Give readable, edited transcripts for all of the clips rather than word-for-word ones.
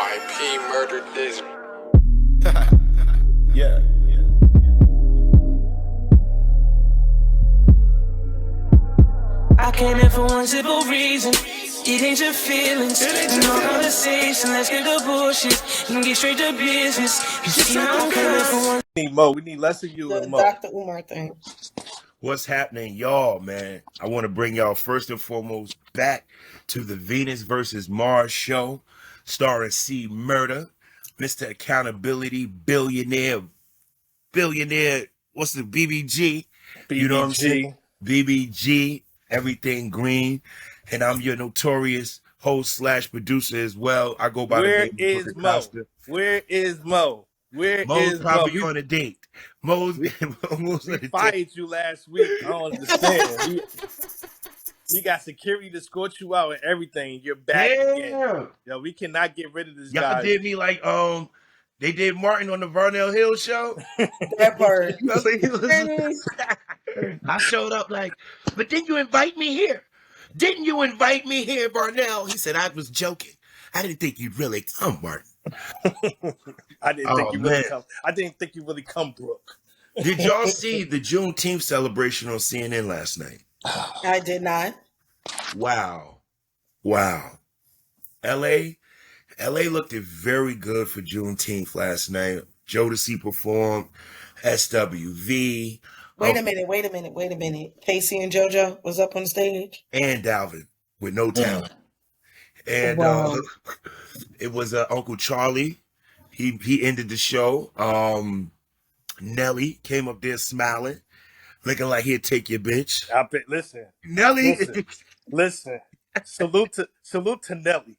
YP murdered this. Yeah. I came in for one simple reason. It ain't your feelings. No conversation. Let's get the bullshit and get straight to business. You know I'm coming for one. We need Mo. We need less of you and Mo. Dr. Umar thing. What's happening, y'all, man? I want to bring y'all first and foremost back to the Venus versus Mars show, starring C. Murder, Mr. Accountability, billionaire, what's the BBG? You know what I'm saying? BBG, everything green. And I'm your notorious host / producer as well. I go by Where the name of is BROOK Mo? ACOSTA. Where is Mo? Where Mo's is probably Mo? on a date. Mo's We on a date. fired you last week. I don't understand. He got security to escort you out and everything. You're back again. Yo, we cannot get rid of this guy. Y'all did me like they did Martin on the Vernell Hill show. That part. I showed up like, but didn't you invite me here? Didn't you invite me here, Vernell? He said I was joking. I didn't think you'd really come, Martin. I didn't think you really come. I didn't think you really come, Brooke. Did y'all see the Juneteenth celebration on CNN last night? I did not. Wow. LA looked very good for Juneteenth last night. Jodeci performed, SWV. Wait a minute. Casey and JoJo was up on stage. And Dalvin with no talent. And Wow. it was Uncle Charlie. He ended the show. Nelly came up there smiling, looking like he'd take your bitch. I bet. Listen, Nelly. listen. Salute to Nelly.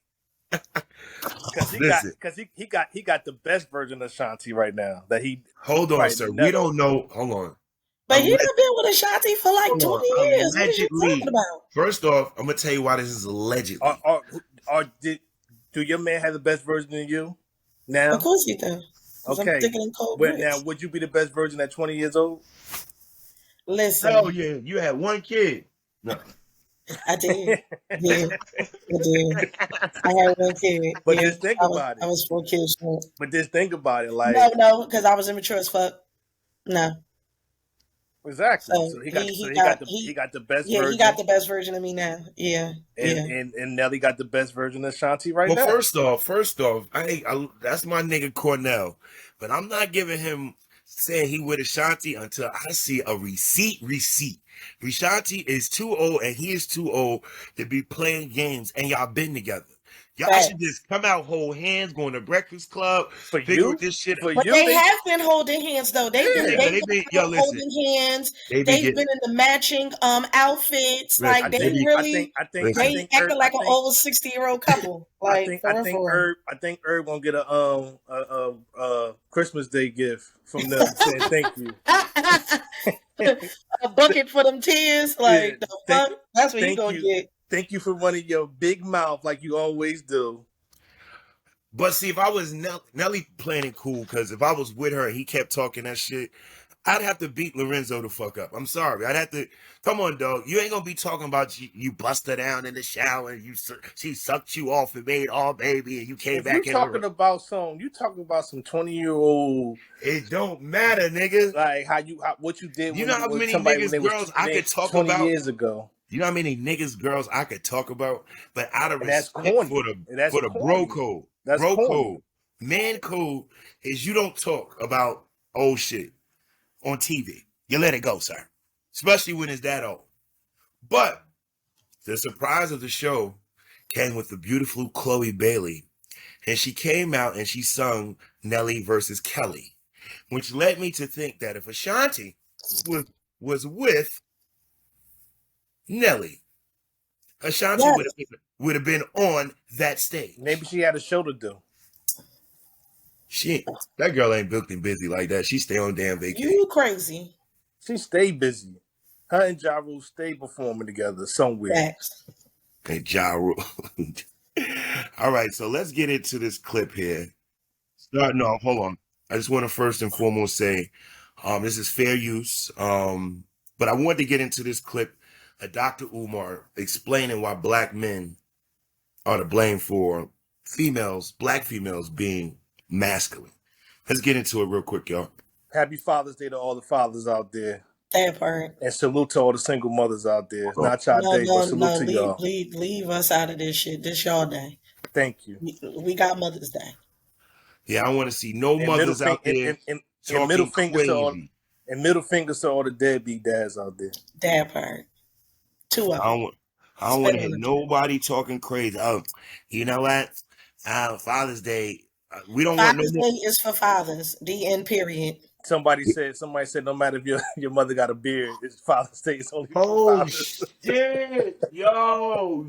Because he got the best version of Shanti right now. That he Hold on, sir. Nelly. We don't know. Hold on. But he done been with Ashanti for like 20 years. What are you talking about? First off, I'm gonna tell you why this is allegedly. Do your man have the best version of you now? Of course he does. Okay. I'm thinking in cold But bricks. now, would you be the best version at 20 years old? Listen. Oh yeah, you had one kid. No. I did. Yeah, I did. I had one kid. But yeah, just think about it. I was 4 kids short. But just think about it. Like No, because I was immature as fuck. No. Exactly. So he got the best version. Yeah, he got the best version of me now. Yeah. And Nelly got the best version of Shanti right now. Well, first off, I that's my nigga Cornell, but I'm not giving him saying he with Ashanti until I see a receipt. Ashanti is too old and he is too old to be playing games, and y'all been together. Y'all should just come out, hold hands, going to Breakfast Club, figure this shit for but you. they have been holding hands though. They've been holding hands. They've been in the matching outfits. Like they acting like an old 60-year-old couple. Like I think Herb gonna get a Christmas Day gift from them saying thank you. A bucket for them tears. Like the fuck? That's what you gonna get. Thank you for running your big mouth like you always do. But see, if I was Nelly playing it cool, because if I was with her and he kept talking that shit, I'd have to beat Lorenzo the fuck up. I'm sorry. I'd have to. Come on, dog. You ain't gonna be talking about you bust her down in the shower and she sucked you off and made all baby and you came back. You talking about some 20-year-old. It don't matter, nigga. Like what you did. You know how many niggas girls I could talk 20 about years ago. You know how many niggas girls I could talk about, but out of respect for the bro code. That's bro corny. code. Man code is you don't talk about old shit on TV. You let it go, sir. Especially when it's that old. But the surprise of the show came with the beautiful Chloe Bailey. And she came out and she sung Nelly versus Kelly, which led me to think that if Ashanti was with Nelly, Ashanti would have been on that stage. Maybe she had a show to do. That girl ain't booked and busy like that. She stay on damn vacation. You crazy. She stayed busy. Her and Ja Rule stay performing together somewhere. Facts. And Ja Rule. All right, so let's get into this clip here. Starting off, hold on. I just want to first and foremost say, this is fair use. But I wanted to get into this clip of Dr. Umar explaining why black men are to blame for black females being masculine. Let's get into it real quick, y'all. Happy Father's Day to all the fathers out there. That part. And salute to all the single mothers out there. It's not y'all day, but salute to y'all. Leave us out of this shit. This y'all day. Thank you. We got Mother's Day. Yeah, I want to see no mothers out there and middle fingers to all the deadbeat dads out there. That part. Two of them. I don't want to hear nobody talking crazy. Oh, you know what? Father's Day. We don't want no more. Father's Day is for fathers. The end. Period. Somebody said no matter if your mother got a beard, it's Father's Day. It's only for fathers. Shit. Yo.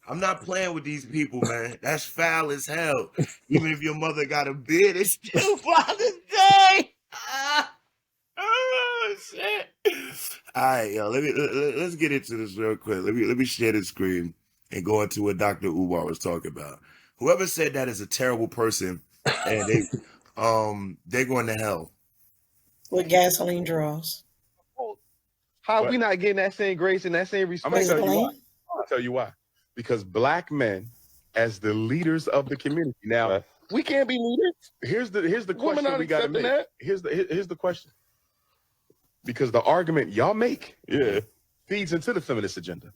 I'm not playing with these people, man. That's foul as hell. Even if your mother got a beard, it's still Father's Day. Oh shit! All right, yo. Let's get into this real quick. Let me share the screen and go into what Dr. Umar was talking about. Whoever said that is a terrible person, and they're going to hell. With gasoline draws. How are we not getting that same grace and that same respect? I'm gonna tell you why. Because black men, as the leaders of the community, now we can't be leaders. Here's the question we got to make. Here's the question. Because the argument y'all make, feeds into the feminist agenda.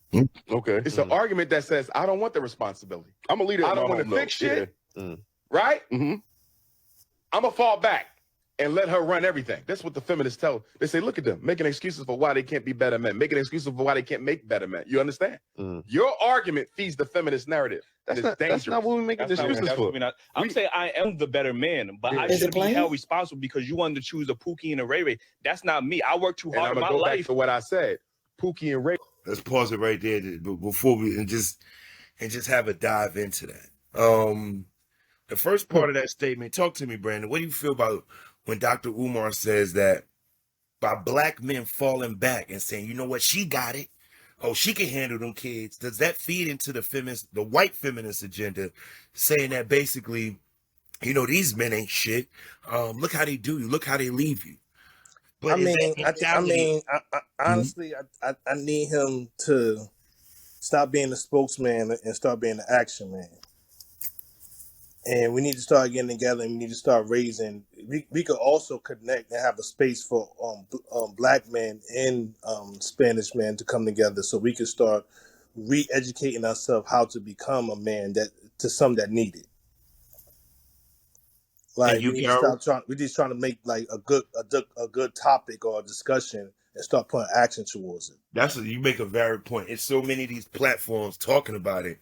Okay, it's an argument that says I don't want the responsibility. I'm a leader. I don't want to fix shit. Right? I'm gonna fall back and let her run everything. That's what the feminists tell. They say, look at them making excuses for why they can't be better men, making excuses for why they can't make better men. You understand? Your argument feeds the feminist narrative. That's not what we make excuses for. I'm saying I am the better man, but I should be held responsible because you wanted to choose a Pookie and a Ray Ray. That's not me. I worked too hard in my life. Back to what I said. Pookie and Ray. Let's pause it right there before we and just have a dive into that. The first part of that statement. Talk to me, Brandon. What do you feel about when Dr. Umar says that by black men falling back and saying, you know what, she got it. Oh, she can handle them kids. Does that feed into the white feminist agenda, saying that basically, you know, these men ain't shit. Look how they do you. Look how they leave you. But honestly, I need him to stop being the spokesman and start being the action man. And we need to start getting together and we need to start raising. We could also connect and have a space for black men and Spanish men to come together so we can start re-educating ourselves how to become a man to some that need it. Like we just trying to make like a good topic or a discussion and start putting action towards it. You make a valid point. It's so many of these platforms talking about it.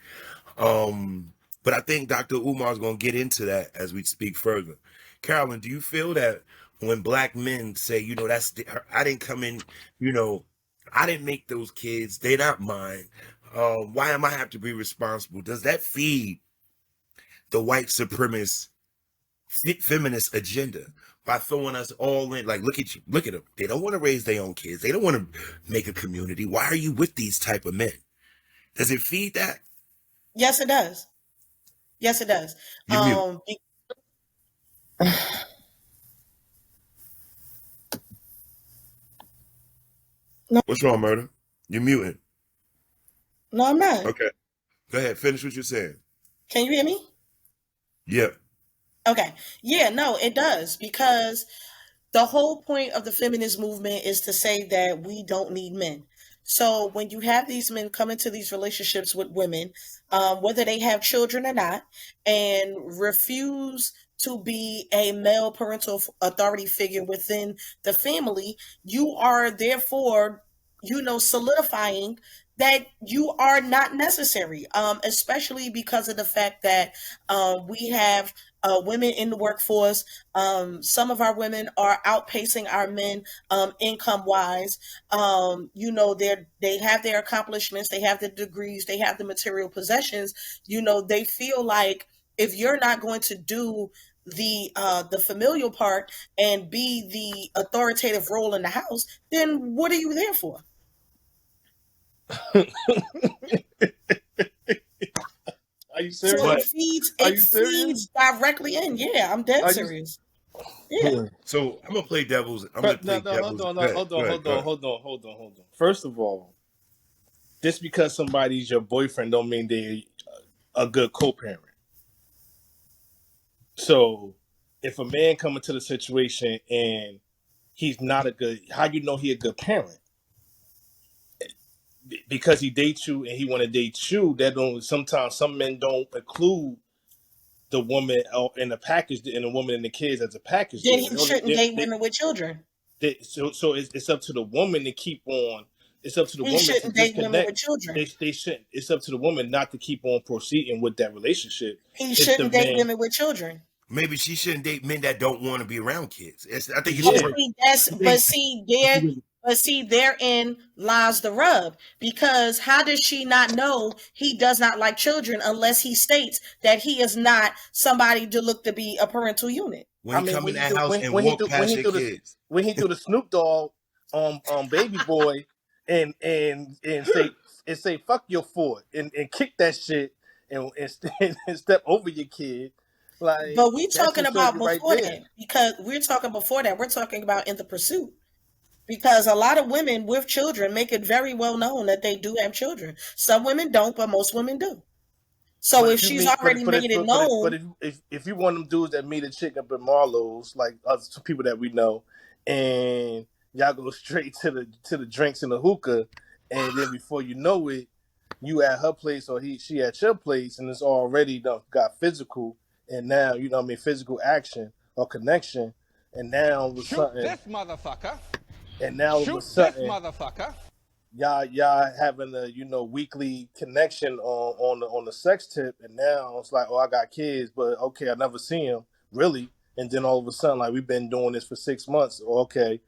But I think Dr. Umar is going to get into that as we speak further. Carolyn, do you feel that when black men say, you know, I didn't come in, you know, I didn't make those kids, they're not mine. Why am I have to be responsible? Does that feed the white supremacist feminist agenda by throwing us all in? Like, look at them. They don't want to raise their own kids. They don't want to make a community. Why are you with these type of men? Does it feed that? Yes, it does. Yes, it does. No. What's wrong, Murder? You're muting. No, I'm not. Okay. Go ahead. Finish what you're saying. Can you hear me? Yep. Okay. Yeah, no, it does. Because the whole point of the feminist movement is to say that we don't need men. So when you have these men come into these relationships with women, whether they have children or not, and refuse to be a male parental authority figure within the family, you are therefore, you know, solidifying that you are not necessary, especially because of the fact that we have women in the workforce. Some of our women are outpacing our men income-wise. You know, they have their accomplishments, they have the degrees, they have the material possessions. You know, they feel like if you're not going to do the familial part and be the authoritative role in the house, then what are you there for? Are you serious? So it feeds directly in. Yeah, I'm dead serious. Yeah. So I'm gonna play devil's. Hold on. First of all, just because somebody's your boyfriend don't mean they're a good co-parent. So if a man come into the situation and he's not a good, how you know he a good parent? Because he dates you and he want to date you. That don't. Sometimes some men don't include the woman in the package, and the woman and the kids as a package. Then he shouldn't date women with children. So it's up to the woman to keep on. It's up to the woman to date women with children. They shouldn't. It's up to the woman not to keep on proceeding with that relationship. He shouldn't date women with children. Maybe she shouldn't date men that don't want to be around kids. I think But see, therein lies the rub. Because how does she not know he does not like children unless he states that he is not somebody to look to be a parental unit? When he come in that house and walk past your kids. When he do the Snoop Dogg Baby Boy and say fuck your foot and kick that shit and step over your kid. Like, but we talking about before that, because we're talking before that. We're talking about in the pursuit. Because a lot of women with children make it very well known that they do have children. Some women don't, but most women do. So if she's already made it known. But if you want them dudes that meet a chick up at Marlowe's, like other people that we know, and y'all go straight to the drinks and the hookah, and then before you know it, you at her place or she at your place, and it's already got physical, and now physical action or connection, and now with something. This motherfucker. And now shoot this motherfucker. Y'all having a weekly connection on the sex tip, and now it's like, oh, I got kids, but okay, I never see him really, and then all of a sudden, like, we've been doing this for 6 months, okay,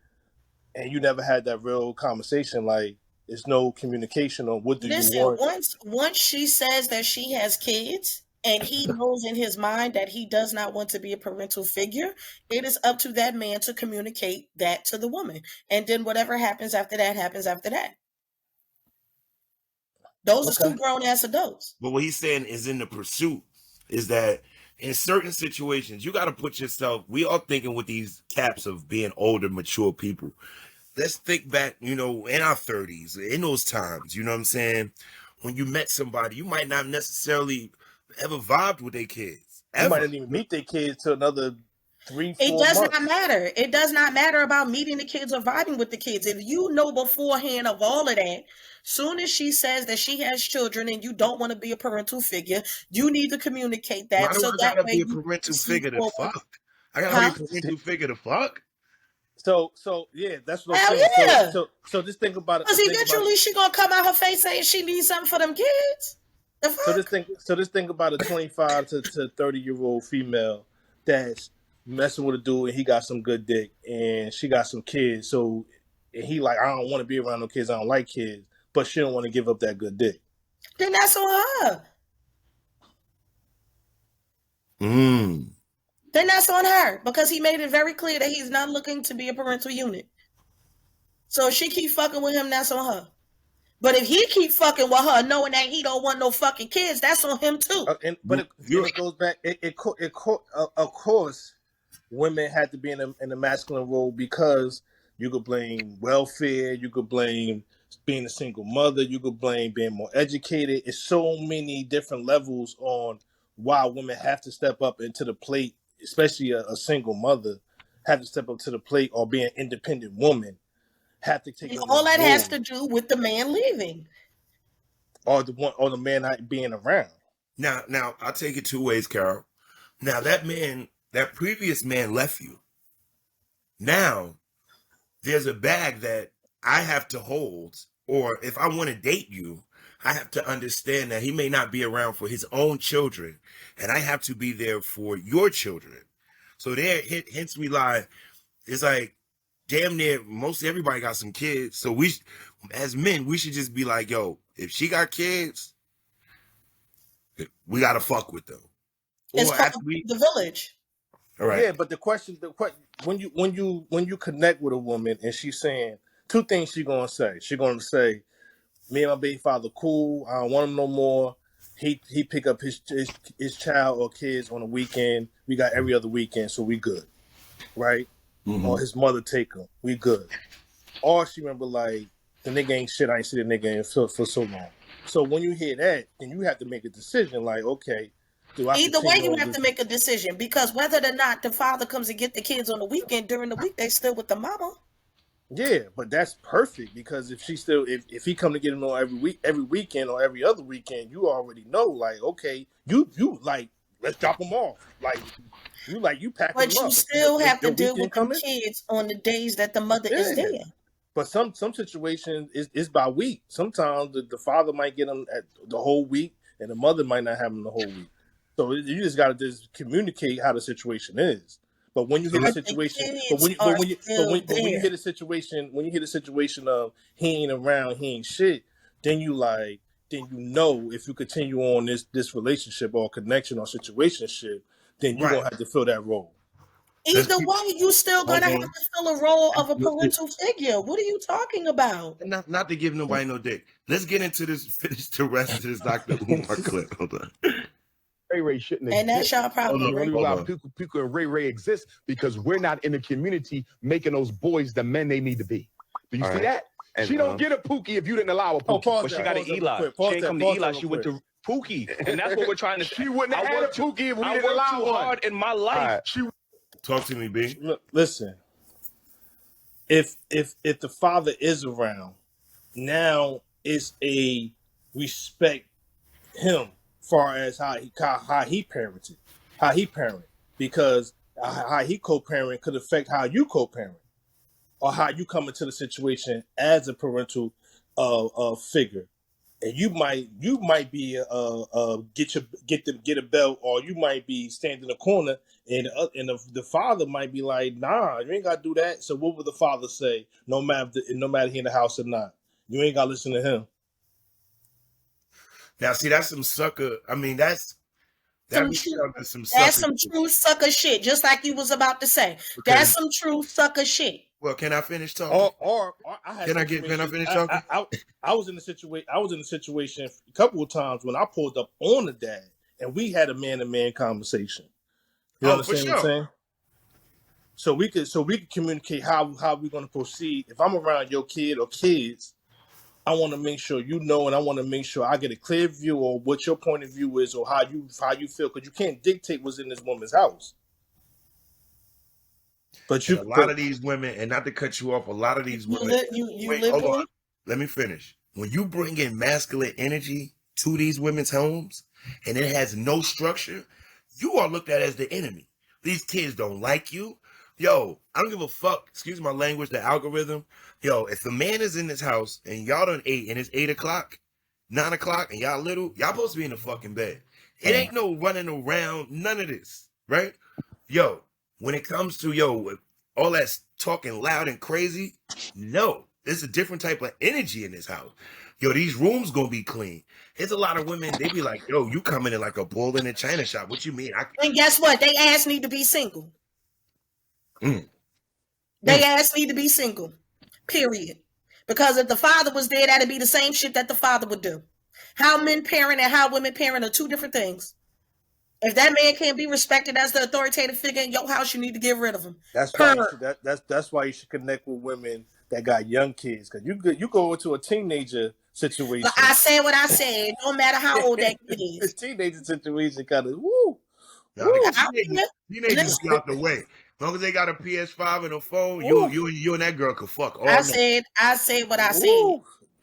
and you never had that real conversation, like, there's no communication on what do you want. Once she says that she has kids, and he knows in his mind that he does not want to be a parental figure, it is up to that man to communicate that to the woman. And then whatever happens after that, happens after that. Those are two grown-ass adults. But what he's saying is in the pursuit is that in certain situations, you got to put yourself, we are thinking with these caps of being older, mature people. Let's think back, in our 30s, in those times, you know what I'm saying? When you met somebody, you might not necessarily ever vibed with their kids. You might not even meet their kids till another 3-4 months. It does not matter. It does not matter about meeting the kids or vibing with the kids. If you know beforehand of all of that, soon as she says that she has children and you don't want to be a parental figure, you need to communicate that. Why do I gotta be a parental figure to fuck? I gotta be a parental figure to fuck? So yeah, that's what I'm saying. Yeah. So just think about it. Because eventually she gonna come out her face saying she needs something for them kids. So just think about a 25 to 30-year-old female that's messing with a dude and he got some good dick and she got some kids. So and he like, I don't want to be around no kids. I don't like kids, but she don't want to give up that good dick. Then that's on her. Then that's on her because he made it very clear that he's not looking to be a parental unit. So if she keep fucking with him, that's on her. But if he keep fucking with her, knowing that he don't want no fucking kids, that's on him too. But it goes back. Of course, women had to be in a masculine role because you could blame welfare, you could blame being a single mother, you could blame being more educated. It's so many different levels on why women have to step up into the plate, especially a single mother, have to step up to the plate or be an independent woman. Have to take all that role. Has to do with the man leaving, or the man not being around. Now I'll take it two ways, Carol. Now that previous man left you. Now there's a bag that I have to hold, or if I want to date you, I have to understand that he may not be around for his own children, and I have to be there for your children. So there, hence we lie. It's like, damn near most everybody got some kids. So we, as men, we should just be like, yo, if she got kids, we gotta fuck with them. It's called the village. All right. Yeah, but the question, when you connect with a woman and she's saying two things, she's gonna say, me and my baby father cool. I don't want him no more. He pick up his child or kids on the weekend. We got every other weekend, so we good, right? Mm-hmm. Or his mother take him. We good. Or she remember like the nigga ain't shit. I ain't see the nigga in for so long. So when you hear that, then you have to make a decision. Like, okay, do I either way, you have this? to make a decision, because whether or not the father comes and get the kids on the weekend, during the week they still with the mama. Yeah, but that's perfect, because if she still if he come to get him on every weekend or every other weekend, you already know, like, okay, you like, let's drop them off, like you pack them up. But you still have to deal with the kids on the days that the mother is there. But some situations is by week. Sometimes the father might get them at the whole week, and the mother might not have them the whole week. So you just got to just communicate how the situation is. But when you hit a situation, when you hit a situation of he ain't around, he ain't shit, then you know if you continue on this relationship or connection or situationship, then you're gonna have to fill that role. Either way, you still gonna have to fill a role of a parental figure. What are you talking about? Not to give nobody no dick. Let's get into this. Finish the rest of this Dr. Umar clip. Hold on. Ray shouldn't exist. And that's y'all problem. The only reason Puka and Ray exist because we're not in the community making those boys the men they need to be. Do you see that? And she don't get a Pookie if you didn't allow a Pookie. But she got an Eli. She ain't come to Eli. She went to Pookie, and that's what we're trying to. She wouldn't have had a Pookie if we didn't allow too hard in my life. Talk to me, B. Look, listen. If the father is around, now it's a respect him far as how he parent, because how he co-parent could affect how you co-parent or how you come into the situation as a parental figure. And you might be get a belt, or you might be standing in the corner, and the father might be like, nah, you ain't gotta do that. So what would the father say? No matter he in the house or not, you ain't gotta listen to him. Now, see, that's some sucker. I mean, that's some true sucker shit. Just like you was about to say, that's some true sucker shit. Well, can I finish talking? Or can I finish talking? I was in a situation a couple of times when I pulled up on the dad, and we had a man-to-man conversation. You understand what I'm saying? So we could communicate how we're going to proceed. If I'm around your kid or kids, I want to make sure you know, and I want to make sure I get a clear view of what your point of view is or how you feel, because you can't dictate what's in this woman's house. But a lot of these women, and not to cut you off, a lot of these women. Hold on. Let me finish. When you bring in masculine energy to these women's homes, and it has no structure, you are looked at as the enemy. These kids don't like you. Yo, I don't give a fuck. Excuse my language, the algorithm. Yo, if the man is in this house and y'all done ate and it's 8 o'clock, 9 o'clock, and y'all little, y'all supposed to be in the fucking bed. It ain't no running around, none of this, right? Yo, when it comes to, all that talking loud and crazy, no. There's a different type of energy in this house. Yo, these rooms gonna be clean. There's a lot of women, they be like, yo, you coming in like a bull in a china shop. What you mean? And guess what? They ass need to be single. They ass need to be single. Period. Because if the father was there, that'd be the same shit that the father would do. How men parent and how women parent are two different things. If that man can't be respected as the authoritative figure in your house, you need to get rid of him. That's why you should connect with women that got young kids, because you go into a teenager situation. But I said what I said. No matter how old that kid is. A teenager situation kind of woo. Teenagers get out the way. As long as they got a PS5 and a phone, you and that girl could fuck all night. I said what I said.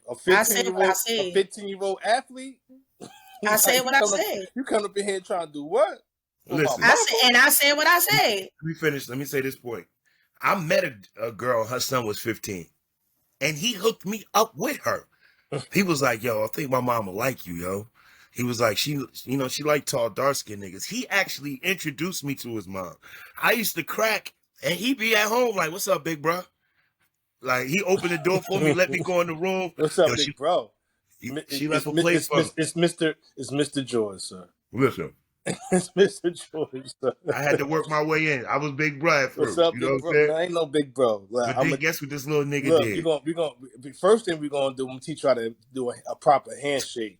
A 15-year-old athlete. I said what I said. You come up in here trying to do what? Listen, I said what I said. Let me finish. Let me say this point. I met a girl, her son was 15, and he hooked me up with her. He was like, yo, I think my mama like you, yo. He was like, she like tall, dark-skinned niggas. He actually introduced me to his mom. I used to crack, and he'd be at home like, what's up, big bro? Like, he opened the door for me, let me go in the room. What's up, big bro? She left a place for It's Mr. George, sir. Listen. It's Mr. George, sir. I had to work my way in. I was big bro at first. What's up, big bro? I ain't no big bro. Like, but then guess what this little nigga did? First thing we're gonna do, I'm gonna teach you how to do a proper handshake.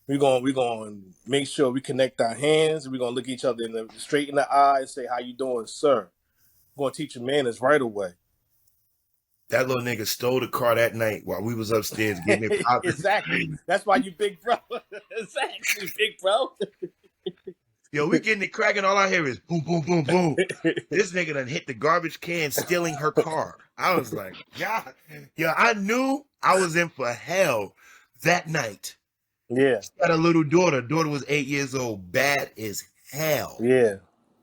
We're gonna make sure we connect our hands. We're gonna look each other straight in the eye and say, "How you doing, sir?" We're gonna teach you manners right away. That little nigga stole the car that night while we was upstairs getting it popping. Exactly. That's why you big bro. Exactly, big bro. Yo, we getting it cracking. All I hear is boom, boom, boom, boom. This nigga done hit the garbage can, stealing her car. I was like, yeah, I knew I was in for hell that night. Yeah. She had a little daughter. Daughter was 8 years old. Bad as hell. Yeah.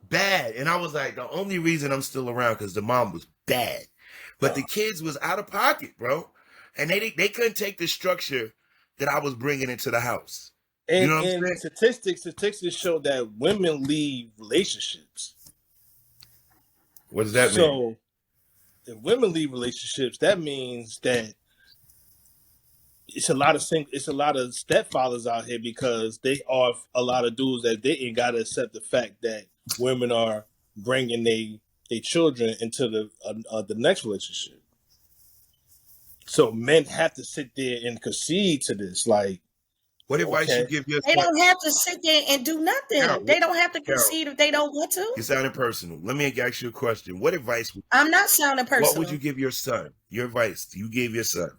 Bad. And I was like, the only reason I'm still around because the mom was bad. But the kids was out of pocket, bro. And they couldn't take the structure that I was bringing into the house. And, you know what I'm saying? Statistics show that women leave relationships. What does that mean? So if women leave relationships, that means that it's a lot of stepfathers out here because they are a lot of dudes that they ain't got to accept the fact that women are bringing their children into the next relationship. So men have to sit there and concede to this. Like, what advice you give your? They don't have to sit there and do nothing. Carol, they don't have to concede if they don't want to. You're sounding personal. Let me ask you a question. What advice? I'm not sounding personal. What would you give your son? Your advice you gave your son.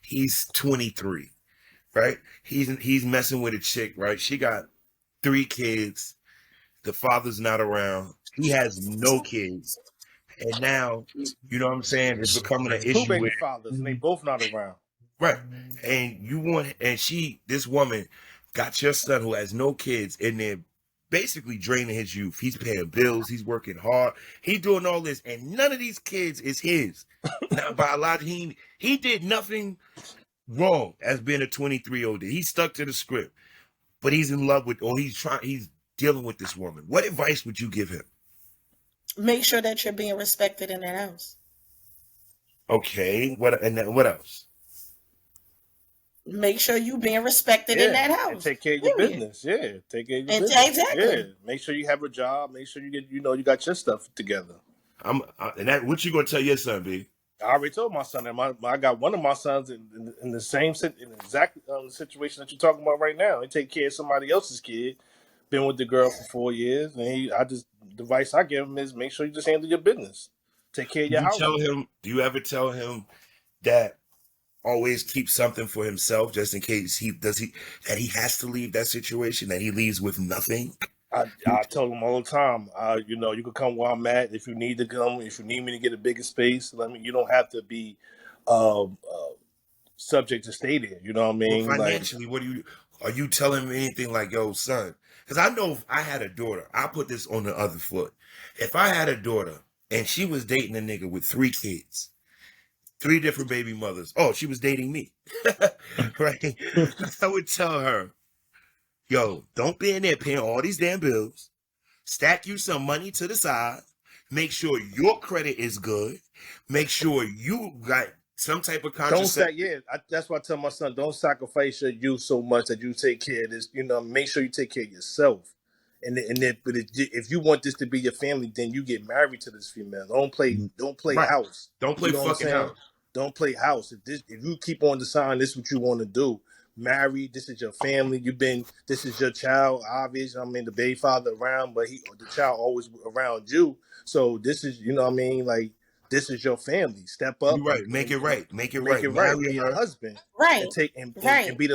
He's 23, right? He's messing with a chick, right? She got 3 kids. The father's not around. He has no kids. And now, you know what I'm saying? It's becoming an issue. 2 baby fathers, and they both not around. Right. And this woman got your son who has no kids in there basically draining his youth. He's paying bills. He's working hard. He's doing all this. And none of these kids is his. Now, by a lot, he did nothing wrong as being a 23-year-old. He stuck to the script. But he's in love with, or he's dealing with this woman. What advice would you give him? Make sure that you're being respected in that house. Okay. What else? Make sure you being respected in that house. And take care of your business. Yeah. Take care of your business. Exactly. Yeah. Make sure you have a job. Make sure you get, you got your stuff together. What you gonna tell your son, B? I already told my son that I got one of my sons in the same exact situation that you're talking about right now. He take care of somebody else's kid. Been with the girl for 4 years, and the advice I give him is make sure you just handle your business. Take care of your house. Do you ever tell him that always keep something for himself just in case he has to leave that situation, that he leaves with nothing? I tell him all the time, you can come where I'm at if you need to come. If you need me to get a bigger space, you don't have to be subject to stay there. You know what I mean? Well, financially, are you telling him anything like, yo, son? Because I know if I had a daughter, I'll put this on the other foot. If I had a daughter and she was dating a nigga with 3 kids, 3 different baby mothers. Oh, she was dating me. Right? I would tell her, yo, don't be in there paying all these damn bills. Stack you some money to the side. Make sure your credit is good. Make sure you got some type of contraception. That's why I tell my son, don't sacrifice your youth so much that you take care of this. Make sure you take care of yourself. But if you want this to be your family, then you get married to this female. Don't play right. house. Don't play fucking house. Don't play house. If you keep on deciding this is what you want to do, married, this is your family. This is your child. Obviously, the baby father around, but the child always around you. So this is, this is your family. Step up. You're right. Make it right. Make it right. Be your husband. Right. And be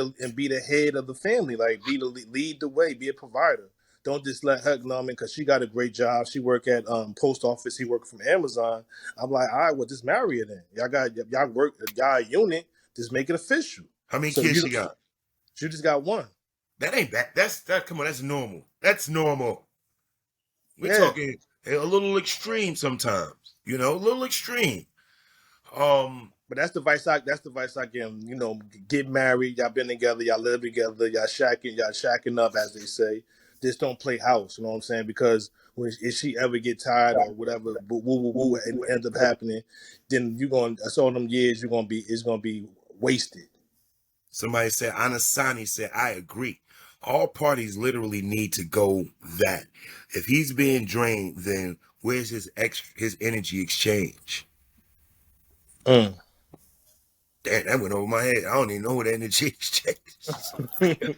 the head of the family. Lead the way. Be a provider. Don't just let her, because she got a great job. She work at post office. He work from Amazon. I'm like, all right, well, just marry her then. Y'all work, y'all a unit. Just make it official. How many kids she got? She just got 1. That ain't bad. Come on, that's normal. That's normal. We're talking a little extreme sometimes. A little extreme. But that's the advice I give him. Get married. Y'all been together. Y'all live together. Y'all shacking up, as they say. Just don't play house. You know what I'm saying? Because if she ever get tired or whatever, and ends up happening, then that's all them years it's gonna be wasted. Somebody said, Anasani said, I agree. All parties literally need to go that. If he's being drained, then where's his energy exchange? Damn, that went over my head. I don't even know what energy exchange is.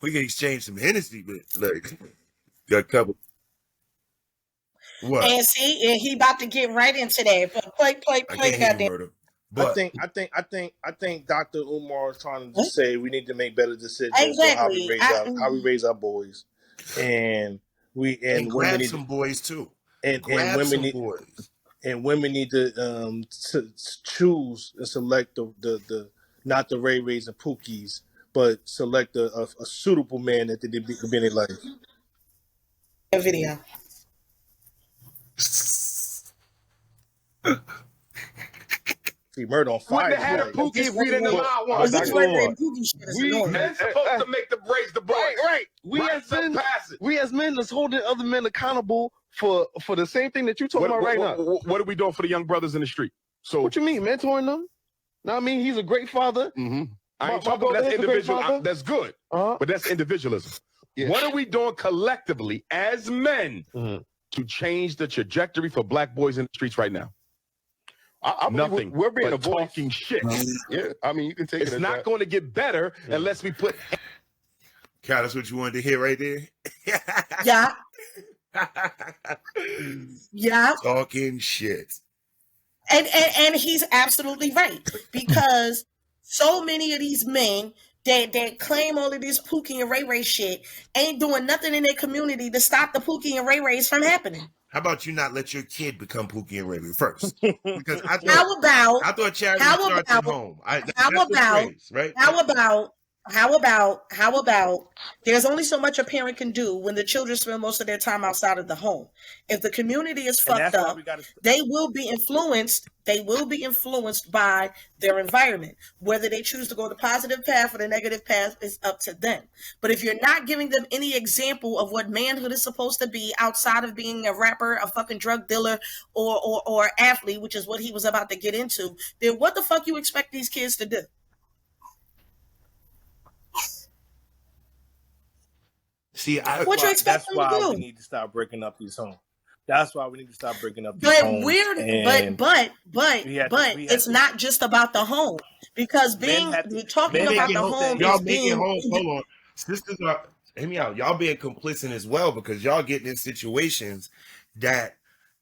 We can exchange some Hennessy, but got a couple. What? And see, and he about to get right into that. But play, goddamn. But I think Dr. Umar is trying to say we need to make better decisions Exactly. on how we raise our boys, and grab some boys too. And women need to choose and select the not the Ray Rays and Pookies, but select a suitable man that they be in their life. A video. See, murder on fire. Wouldn't have had a Pookie if we didn't allow one. This Ray Ray and Pookie shit is annoying. Men's supposed to make the raise the boys. Right. We as men is holding other men accountable for the same thing that you talking about right now. What are we doing for the young brothers in the street? So what you mean, mentoring them? No, I mean he's a great father. I ain't talking about that's individual. That's good, but that's individualism. Yeah. What are we doing collectively as men to change the trajectory for black boys in the streets right now? I Nothing. We're being but a voice. Talking shit. Yeah, I mean you can take it's not going to get better unless we put. Cal, that's what you wanted to hear right there. Yeah. Yeah. Talking shit. And he's absolutely right, because so many of these men that claim all of this Pookie and Ray Ray shit ain't doing nothing in their community to stop the Pookie and Ray Rays from happening. How about you not let your kid become Pookie and Ray Ray first? Because I thought charity starts at home. How about there's only so much a parent can do when the children spend most of their time outside of the home. If the community is fucked up, they will be influenced by their environment. Whether they choose to go the positive path or the negative path is up to them. But if you're not giving them any example of what manhood is supposed to be outside of being a rapper, a fucking drug dealer, or athlete, which is what he was about to get into, then what the fuck you expect these kids to do? See, what you expect them to do? We need to start breaking up these homes. That's why we need to start breaking up these homes. But it's not just about the home, because talking about the home. Y'all making homes. Hold on, sisters are. Hear me out. Y'all being complicit as well, because y'all getting in situations that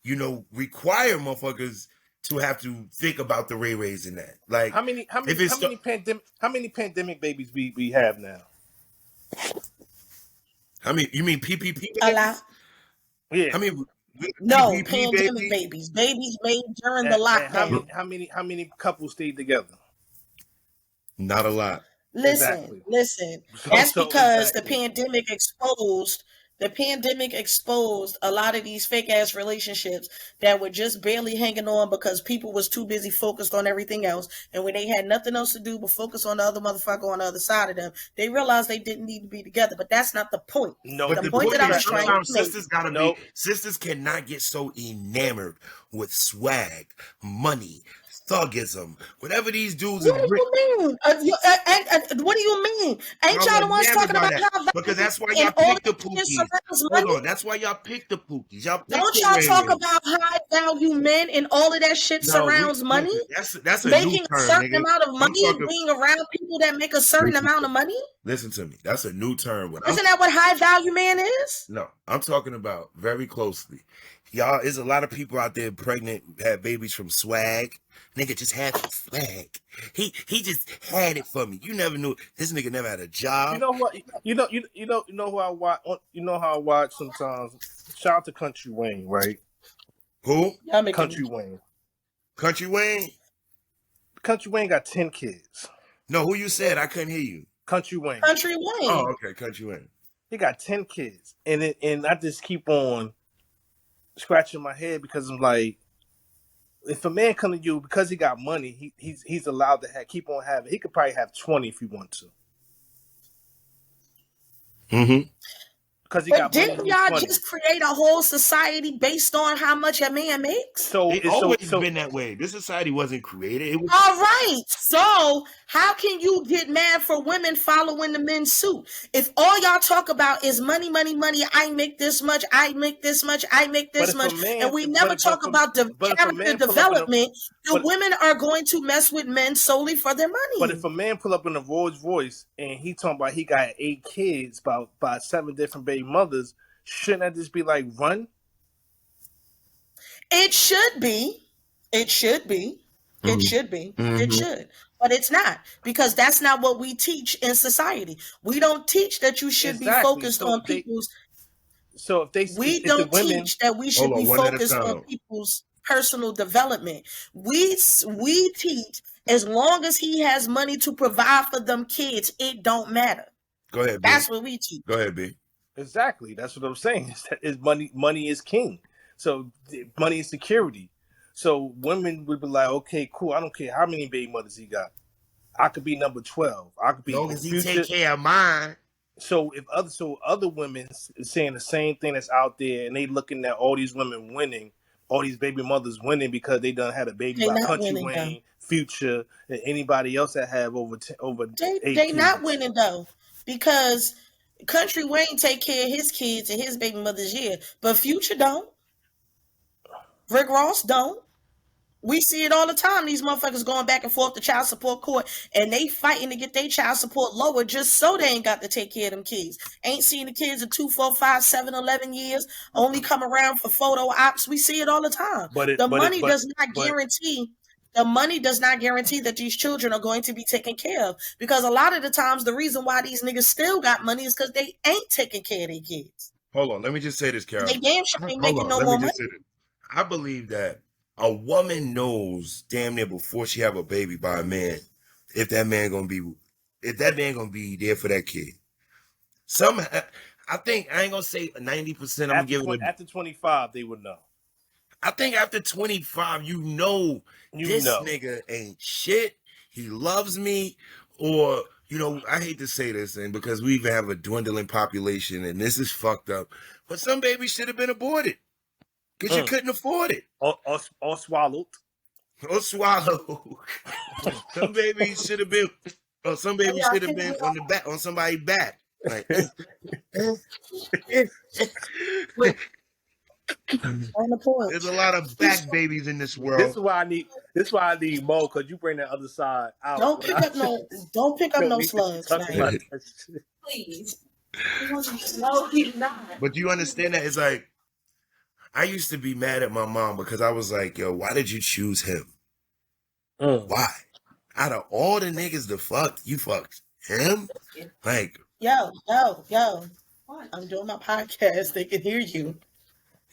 require motherfuckers to have to think about the Ray Rays and that. Like how many pandemic babies we have now? I mean, you mean PPP babies? A lot. Yeah. I mean, no, pandemic babies made during the lockdown. How many couples stayed together? Not a lot. Listen. That's because the pandemic exposed a lot of these fake ass relationships that were just barely hanging on because people was too busy focused on everything else. And when they had nothing else to do but focus on the other motherfucker on the other side of them, they realized they didn't need to be together. But that's not the point. No, the point that I was trying to make. Sisters cannot get so enamored with swag, money, thugism, whatever these dudes. What do you mean? What do you mean? Ain't y'all the ones talking about how? Because that's why y'all pick the Pookies. Hold on, that's why y'all pick the Pookies. Don't y'all talk about high value men and all of that shit surrounds money? That's a making new term, a certain nigga. amount of money, being around people that make a certain amount of money. Listen to me. That's a new term. Isn't that what high value man is? No, I'm talking about very closely. Y'all, there's a lot of people out there pregnant, have babies from swag. Nigga just had some swag. He just had it for me. You never knew this nigga never had a job. You know what? You know who I watch. You know how I watch sometimes. Shout out to Country Wayne, right? Who? Country Wayne. Country Wayne. Country Wayne got 10 kids. No, who you said? I couldn't hear you. Country Wayne. Country Wayne. Oh, okay, Country Wayne. He got 10 kids, and I just keep on scratching my head because I'm like, if a man come to you because he got money, he's allowed to keep on having. He could probably have 20 if he want to. Mm-hmm. Because but didn't y'all just create a whole society based on how much a man makes? So it's always been that way. This society wasn't created. It was all right. So how can you get mad for women following the men's suit? If all y'all talk about is money, money, money, I make this much, I make this much, I make this much, and we never talk about the character development, the women are going to mess with men solely for their money. But if a man pull up in a Rolls Royce and he talking about he got 8 kids by 7 different baby mothers, shouldn't that just be like, run? It should be. It should be. It should be. It should. But it's not, because that's not what we teach in society. We don't teach that you should be focused on people's. So if they, we if don't the women, teach that we should be focused on people's personal development. We teach, as long as he has money to provide for them kids, it don't matter. Go ahead, B. That's what we teach. Go ahead, B. Exactly. That's what I'm saying. Is money is king. So money is security. So women would be like, okay, cool. I don't care how many baby mothers he got. I could be number 12. I could be. As long as he take care of mine. So if other women saying the same thing that's out there, and they looking at all these women winning, all these baby mothers winning because they done had a baby by Country Wayne, Future, and anybody else that have over They not winning though, because Country Wayne take care of his kids and his baby mothers, yeah, but Future don't. Rick Ross don't. We see it all the time. These motherfuckers going back and forth to child support court, and they fighting to get their child support lower just so they ain't got to take care of them kids. Ain't seen the kids in 2, 4, 5, 7, 11 years, only come around for photo ops. We see it all the time. The money does not guarantee that these children are going to be taken care of, because a lot of the times the reason why these niggas still got money is because they ain't taking care of their kids. Hold on, let me just say this, Carol. They damn sure ain't making no more money. I believe that a woman knows damn near before she have a baby by a man if that man gonna be there for that kid. I think I ain't gonna say 90%. I'm giving it after 25 they would know. I think after 25 this nigga ain't shit. He loves me, or I hate to say this, and because we even have a dwindling population and this is fucked up, but some babies should have been aborted. Because you couldn't afford it. Or swallowed. Or swallowed. Some babies should have been, or some babies should have been on the back, on somebody's back. Like, on the point. There's a lot of back babies in this world. This is why I need Mo, because you bring that other side out. Don't pick up no slugs, man. Please. No, he's not. But you understand that? It's like, I used to be mad at my mom because I was like, yo, why did you choose him? Why? Out of all the niggas to fuck, you fucked him? Like, yo. I'm doing my podcast. They can hear you.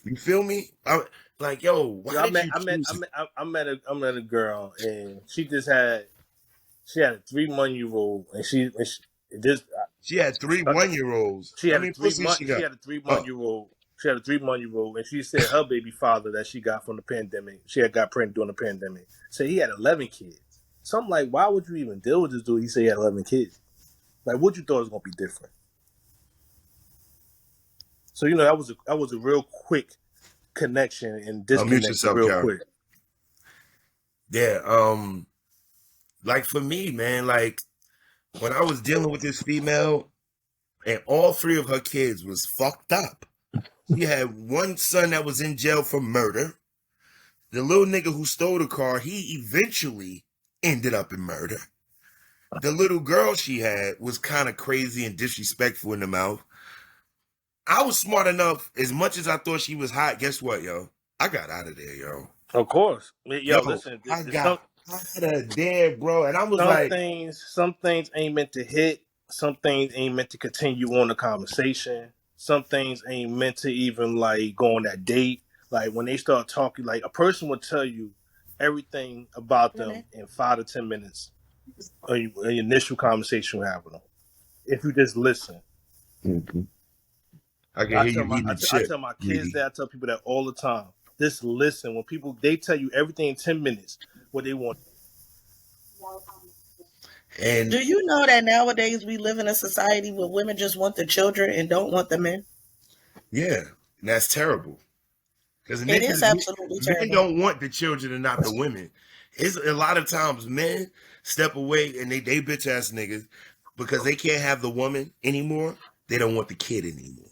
You feel me? I'm like, yo, why I met a girl, and she had a 3-month-old, and she had 3 1-year-olds. She had a 3-month-year-old. She had a 3-month-year-old, and she said her baby father that she got from the pandemic, she had got pregnant during the pandemic, said he had 11 kids. So I'm like, why would you even deal with this dude? He said he had 11 kids. Like, what you thought was gonna be different? So that was a real quick connection and disconnect real quick. Yeah, like for me, man, like when I was dealing with this female, and all 3 of her kids was fucked up. She had one son that was in jail for murder. The little nigga who stole the car, he eventually ended up in murder. The little girl she had was kind of crazy and disrespectful in the mouth. I was smart enough, as much as I thought she was hot, guess what, yo? I got out of there, yo. Of course. Yo, listen. I got out of there, bro. And I was some things ain't meant to hit. Some things ain't meant to continue on the conversation. Some things ain't meant to even like go on that date. Like when they start talking, like a person will tell you everything about them in 5 to 10 minutes in your initial conversation with having them. If you just listen. Mm-hmm. I tell my kids that, I tell people that all the time. Just listen. When people, they tell you everything in 10 minutes, what they want. And do you know that nowadays we live in a society where women just want the children and don't want the men? Yeah, and that's terrible. Because it is absolutely terrible. Men don't want the children and not the women. It's a lot of times men step away and they bitch ass niggas because they can't have the woman anymore. They don't want the kid anymore.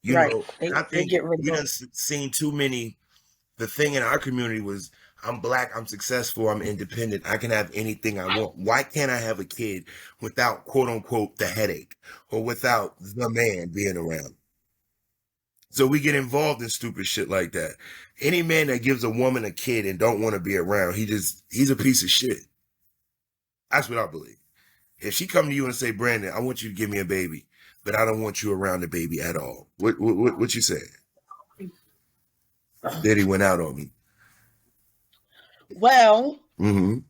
You know, I think we done seen too many. The thing in our community was, I'm black, I'm successful, I'm independent, I can have anything I want. Why can't I have a kid without, quote unquote, the headache or without the man being around? So we get involved in stupid shit like that. Any man that gives a woman a kid and don't want to be around, he's a piece of shit. That's what I believe. If she come to you and say, Brandon, I want you to give me a baby, but I don't want you around the baby at all. What you say? Daddy went out on me. Well, a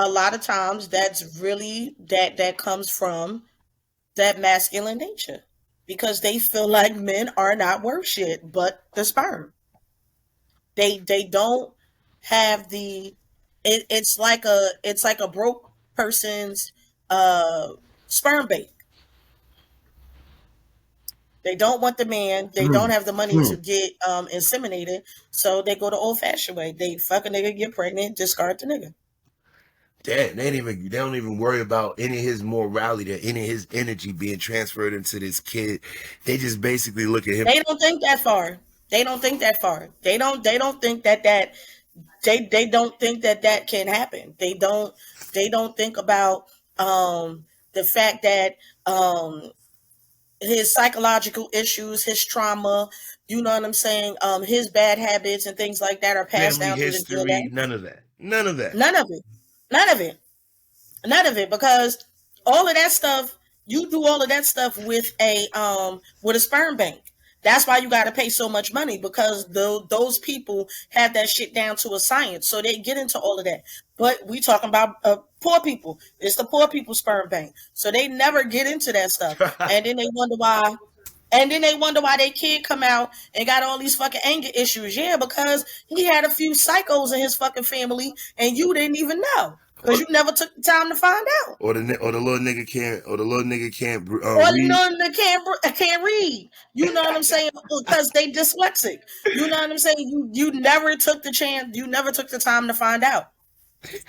lot of times that's really that comes from that masculine nature, because they feel like men are not worth shit but the sperm. They don't have the it's like a broke person's sperm bank. They don't want the man. They don't have the money to get inseminated, so they go the old-fashioned way. They fuck a nigga, get pregnant, discard the nigga. Damn, they don't even worry about any of his morality or any of his energy being transferred into this kid. They just basically look at him. They don't think that far. They don't think that far. They don't think that they don't think that can happen. They don't think about the fact that his psychological issues, his trauma, you know what I'm saying? His bad habits and things like that are passed down through the DNA. None of that. None of that. None of it. None of it. None of it. Because all of that stuff, you do all of that stuff with a sperm bank. That's why you got to pay so much money, because those people have that shit down to a science. So they get into all of that. But we talking about poor people. It's the poor people sperm bank. So they never get into that stuff. And then they wonder why. And then they wonder why their kid come out and got all these fucking anger issues. Yeah, because he had a few psychos in his fucking family and you didn't even know. Because you never took the time to find out. Or the little nigga can't read. Or the little nigga can't read. You know what I'm saying? Because they dyslexic. You know what I'm saying? You never took the chance. You never took the time to find out.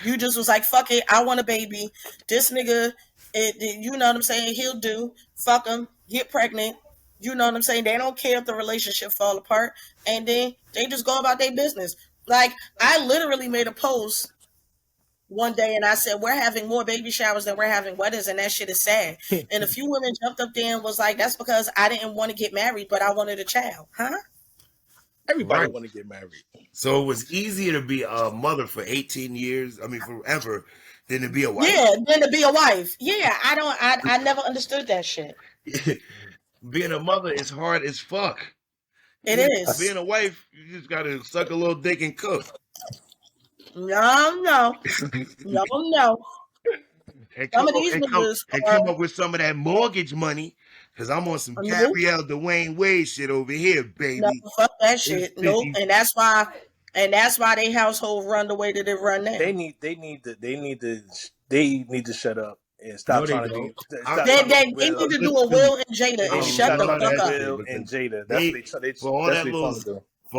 You just was like, fuck it, I want a baby. This nigga, you know what I'm saying? He'll do. Fuck him. Get pregnant. You know what I'm saying? They don't care if the relationship fall apart. And then they just go about their business. Like, I literally made a post one day and I said, we're having more baby showers than we're having weddings, and that shit is sad. And a few women jumped up there and was like, that's because I didn't want to get married, but I wanted a child. Huh? Everybody want to get married. So it was easier to be a mother for 18 years, forever, than to be a wife. Yeah, than to be a wife. Yeah, I never understood that shit. Being a mother is hard as fuck. It is. Being a wife, you just got to suck a little dick and cook. No. And come up with some of that mortgage money, because I'm on some Gabrielle Dwayne Wade shit over here, baby. No, fuck that shit. Nope. And that's why they household run the way that it run now. They need to shut up and stop trying to do. They need to do a Will and Jada and shut the fuck up. Will and Jada. That's what they for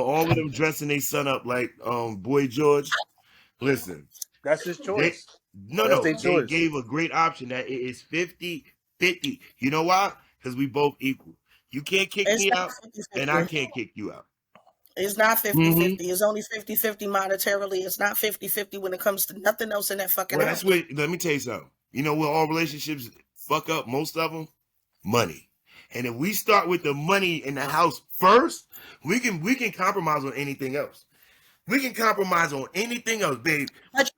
all of them dressing their son up like Boy George. Listen, that's his choice. They gave a great option that it is 50-50. You know why? Because we both equal. You can't kick me out, 50-50. And I can't kick you out. It's not 50-50. It's only 50-50 monetarily. It's not 50-50 when it comes to nothing else in that fucking house. That's what, let me tell you something. You know what all relationships fuck up, most of them? Money. And if we start with the money in the house first, we can compromise on anything else. We can compromise on anything else, babe. But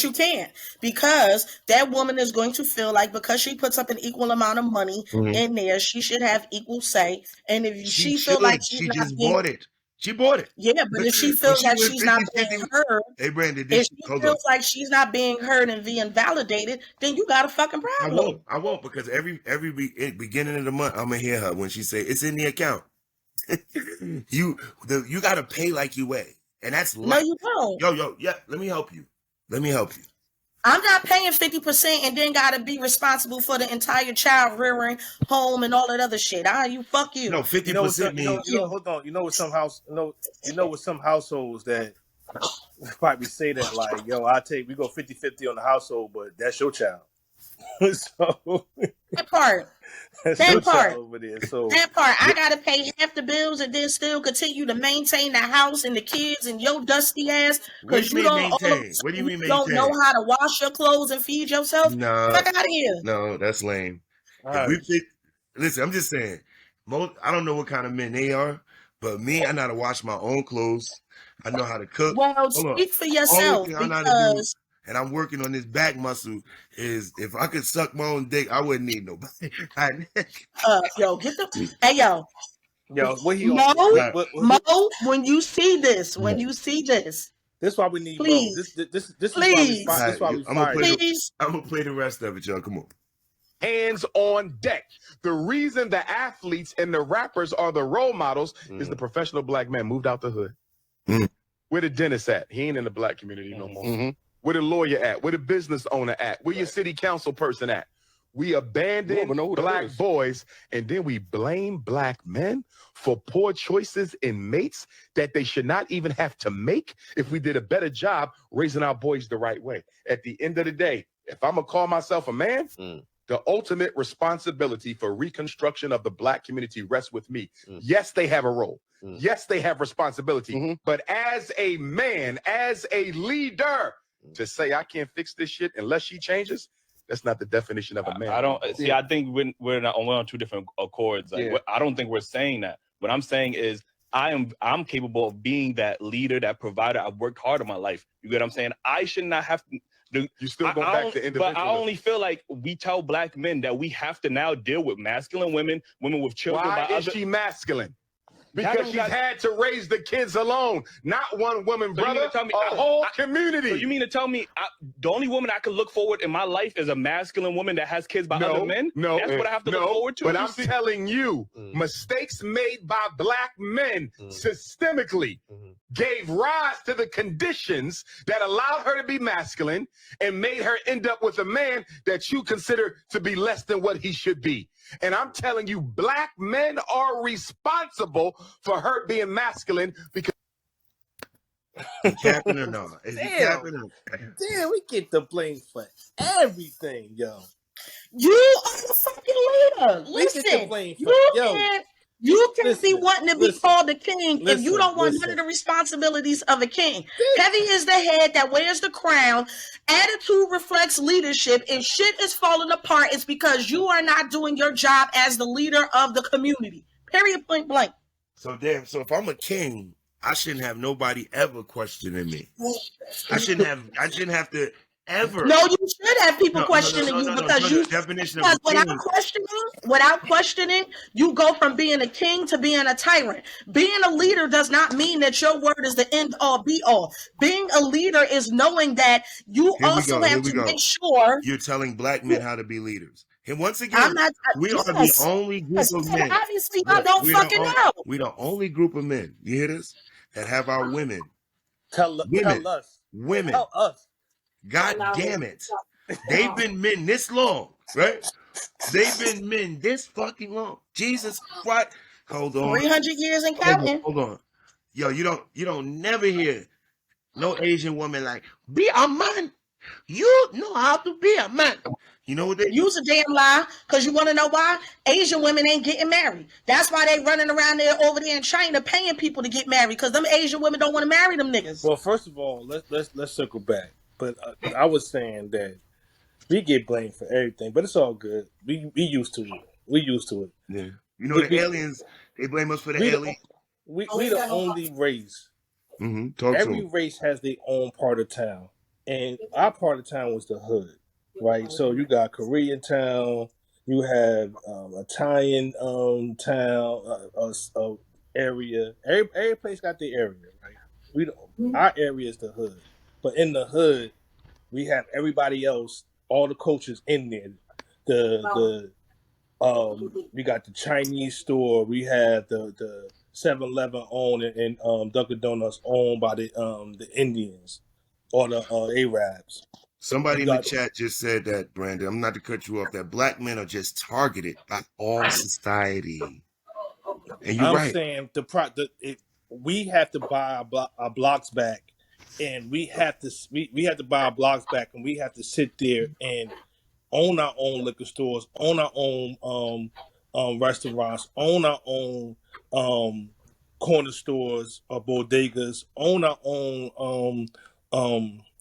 you can't. Because that woman is going to feel like because she puts up an equal amount of money in there, she should have equal say. And if she feels like she just bought it. She bought it. Yeah, but if she feels like she's not being heard, hey Brandon, if she feels like she's not being heard and being validated, then you got a fucking problem. I won't because every beginning of the month, I'm gonna hear her when she say it's in the account. You gotta pay like you weigh, and that's no, you don't. Yeah. Let me help you. I'm not paying 50% and then gotta be responsible for the entire child rearing, home, and all that other shit. Fuck you. No, 50% means. Hold on. You know what some households that probably say that like, we go 50-50 on the household, but that's your child. So that part. Over there. So that part, I gotta pay half the bills and then still continue to maintain the house and the kids and your dusty ass because you don't know how to wash your clothes and feed yourself. No, fuck out of here. No, that's lame. Right. Listen, I'm just saying, I don't know what kind of men they are, but me, I know how to wash my own clothes. I know how to cook. Well, speak for yourself, Only thing I know how to do, and I'm working on this back muscle, is if I could suck my own dick, I wouldn't need nobody. Yo, get the hey yo. Yo, what he Mo, when you see this, this is why we need please, Mo. This is please, why we fired. I'm gonna play the rest of it, y'all. Come on. Hands on deck. The reason the athletes and the rappers are the role models is the professional black man moved out the hood. Where the dentist at? He ain't in the black community no more. Where the lawyer at? Where the business owner at? Where your city council person at? We abandon black boys, and then we blame black men for poor choices in mates that they should not even have to make if we did a better job raising our boys the right way. At the end of the day, if I'm gonna call myself a man, the ultimate responsibility for reconstruction of the black community rests with me. Yes, they have a role. Yes, they have responsibility. But as a man, as a leader, to say I can't fix this shit unless she changes, that's not the definition of a man. I don't see. I think we're on two different accords. Like, I don't think we're saying that. What I'm saying is I'm capable of being that leader, that provider. I've worked hard in my life. You get what I'm saying? I should not have to. You still go back to individualism. But I only feel like we tell black men that we have to now deal with masculine women with children. Why is she masculine? Because she's had to raise the kids alone, not one woman, brother, a whole community. So you mean to tell me the only woman I could look forward in my life is a masculine woman that has kids by other men? No, that's what I have to look forward to. But I'm telling you, mistakes made by black men systemically gave rise to the conditions that allowed her to be masculine and made her end up with a man that you consider to be less than what he should be. And I'm telling you, black men are responsible for her being masculine because capping or not? Is he capping or not? Damn, we get the blame for everything, yo. You are the fucking leader. Listen, you can't be wanting to be called a king if you don't want none of the responsibilities of a king. Heavy is the head that wears the crown. Attitude reflects leadership. If shit is falling apart, it's because you are not doing your job as the leader of the community. Period, point blank. So if I'm a king, I shouldn't have nobody ever questioning me. I shouldn't have to ever. No, you should have people questioning you because without questioning, you go from being a king to being a tyrant. Being a leader does not mean that your word is the end all be all. Being a leader is knowing that you also have to make sure you're telling black men how to be leaders. And once again, we are the only group of men. Obviously, I don't fucking know. We're the only group of men. You hear this? That have our women. Tell us. Women. Tell us. God damn it. They've been men this long, right? They've been men this fucking long. Jesus Christ. Hold on. 300 years and counting. Hold on. Yo, you don't never hear no Asian woman like, be a man. You know how to be a man. You know what they use a damn lie, because you want to know why? Asian women ain't getting married. That's why they running around there over there in China paying people to get married, because them Asian women don't want to marry them niggas. Well, first of all, let's circle back. But I was saying that we get blamed for everything, but it's all good. We used to it. We used to it. Yeah. You know, the aliens, they blame us for the aliens. We the only race. Every race has their own part of town. And our part of town was the hood, right? So you got Korean town, you have Italian town, area. Every place got their area, right? Our area is the hood. But in the hood, we have everybody else, all the cultures in there. We got the Chinese store. We have the 7-Eleven owned and Dunkin' Donuts owned by the Indians or the Arabs. Somebody in the chat just said that, Brandon. I'm not to cut you off. That black men are just targeted by all society. And you're right. I'm saying we have to buy our blocks back. And we have to buy our blocks back, and we have to sit there and own our own liquor stores, own our own restaurants, own our own corner stores or bodegas, own our own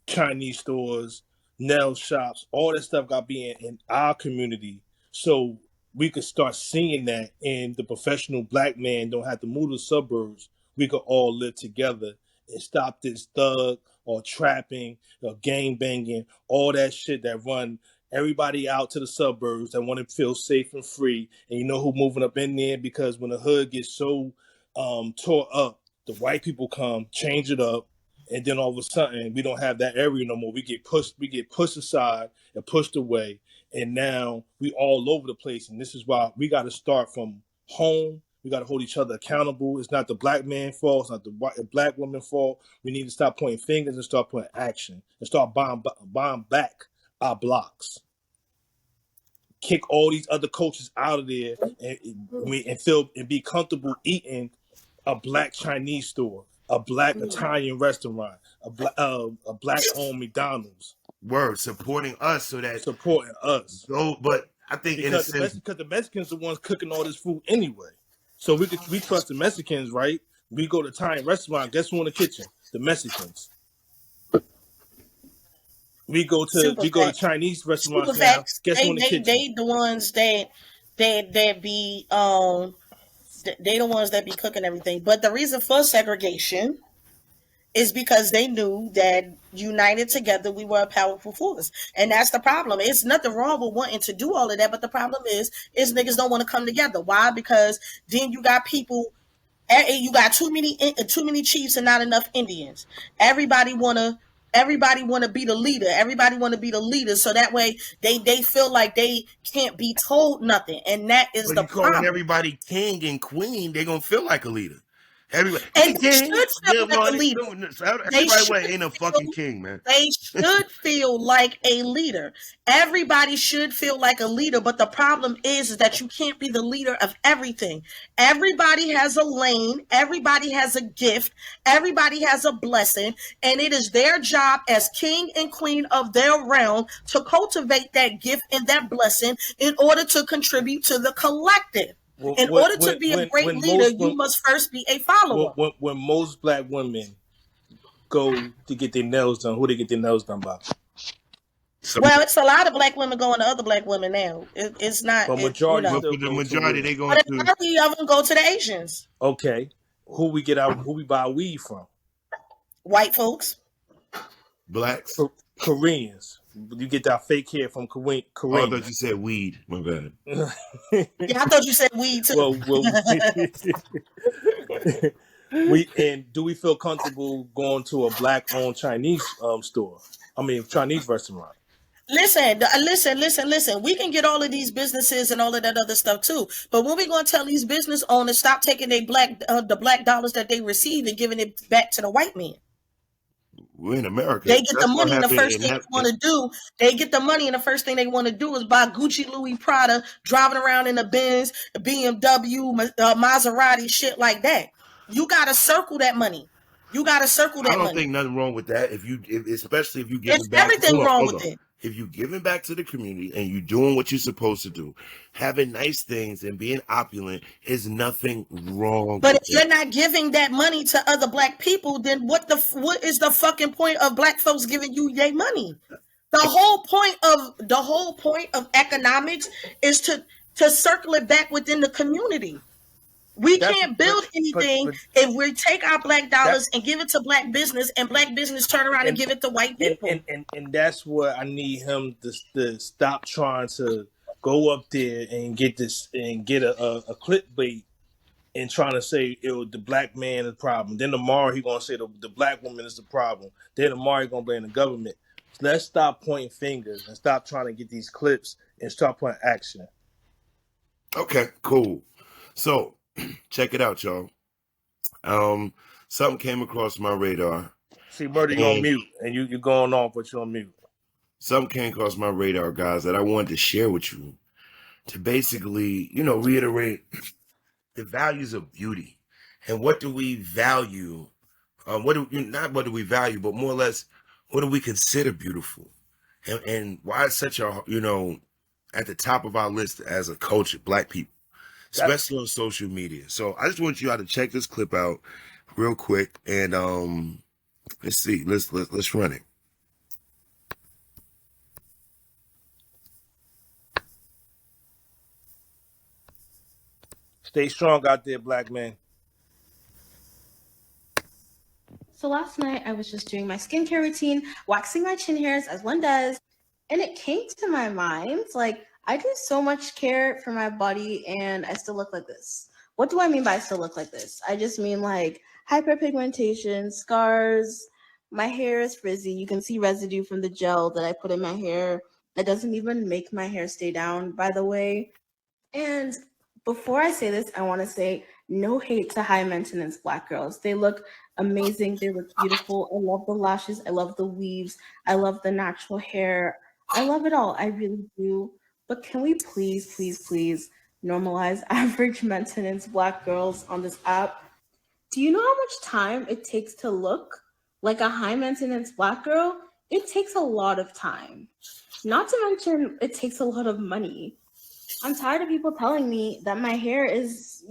Chinese stores, nail shops. All that stuff got to be in our community. So we could start seeing that, and the professional black man don't have to move to the suburbs. We could all live together and stop this thug or trapping or gang banging, all that shit that run everybody out to the suburbs that want to feel safe and free. And you know who moving up in there? Because when the hood gets so tore up, the white people come, change it up, and then all of a sudden we don't have that area no more. We get pushed aside and pushed away, and now we all over the place. And this is why we got to start from home. We got to hold each other accountable. It's not the black man's fault. It's not the black woman's fault. We need to stop pointing fingers and start putting action and start buying back our blocks. Kick all these other coaches out of there and be comfortable eating a black Chinese store, a black Italian restaurant, a black owned McDonald's. Word, supporting us supporting us. So, but I think because the Mexicans are the ones cooking all this food anyway. So we trust the Mexicans, right? We go to Italian restaurant. Guess who in the kitchen? The Mexicans. We go to Chinese restaurants now. Guess who in the kitchen? They the ones that be they the ones that be cooking everything. But the reason for segregation is because they knew that united together we were a powerful force. And that's the problem. It's nothing wrong with wanting to do all of that, but the problem is niggas don't want to come together. Why? Because then you got people, you got too many chiefs and not enough Indians. Everybody wanna be the leader. Everybody want to be the leader. So that way they feel like they can't be told nothing. And that is the problem. Calling everybody king and queen, they're going to feel like a leader. Everybody, and they should feel like a leader. Everybody ain't a fucking king, man. They should feel like a leader. Everybody should feel like a leader, but the problem is that you can't be the leader of everything. Everybody has a lane. Everybody has a gift. Everybody has a blessing, and it is their job as king and queen of their realm to cultivate that gift and that blessing in order to contribute to the collective. In order to be a great leader, you must first be a follower. When most black women go to get their nails done, who they get their nails done by? Well, it's a lot of black women going to other black women now. It's not. But majority, the majority they going to. Majority of them go to the Asians. Okay, who we buy weed from? White folks. Blacks. Koreans. You get that fake hair from Korean. Oh, I thought you said weed. My bad. Yeah, I thought you said weed too. And do we feel comfortable going to a black-owned Chinese store? Chinese restaurant. Listen. We can get all of these businesses and all of that other stuff too. But when we going to tell these business owners stop taking the black dollars that they receive and giving it back to the white man? We're in America. They get the money, and the first thing they want to do, is buy Gucci, Louis, Prada, driving around in a Benz, BMW, Maserati, shit like that. You got to circle that money. I don't think nothing wrong with that. Especially if you give it back. Everything wrong with it. If you're giving back to the community and you're doing what you're supposed to do, having nice things and being opulent is nothing wrong. But if you're not giving that money to other black people, then what is the fucking point of black folks giving you their money? The whole point of economics is to circle it back within the community. We can't build anything if we take our black dollars and give it to black business, and black business turn around and give it to white people. And that's where I need him to stop trying to go up there and get a clickbait and trying to say the black man is the problem. Then tomorrow he's gonna say the black woman is the problem. Then tomorrow he's gonna blame the government. Let's stop pointing fingers and stop trying to get these clips and start putting action. Okay, cool. So check it out, y'all. Something came across my radar. See, Murder, you're on mute, and you're going off, but you're on mute. Something came across my radar, guys, that I wanted to share with you to basically, reiterate the values of beauty and what do we value. What do we value, but more or less, what do we consider beautiful, and why it's such a at the top of our list as a culture, black people. Especially on social media. So I just want you all to check this clip out real quick, and let's see. Let's run it. Stay strong out there, black man. So last night I was just doing my skincare routine, waxing my chin hairs as one does, and it came to my mind, like, I do so much care for my body and I still look like this. What do I mean by I still look like this? I just mean like hyperpigmentation, scars, my hair is frizzy. You can see residue from the gel that I put in my hair. That doesn't even make my hair stay down, by the way. And before I say this, I want to say no hate to high maintenance Black girls. They look amazing. They look beautiful. I love the lashes. I love the weaves. I love the natural hair. I love it all. I really do. But can we please, please, please normalize average maintenance Black girls on this app? Do you know how much time it takes to look like a high maintenance Black girl? It takes a lot of time. Not to mention, it takes a lot of money. I'm tired of people telling me that my hair is,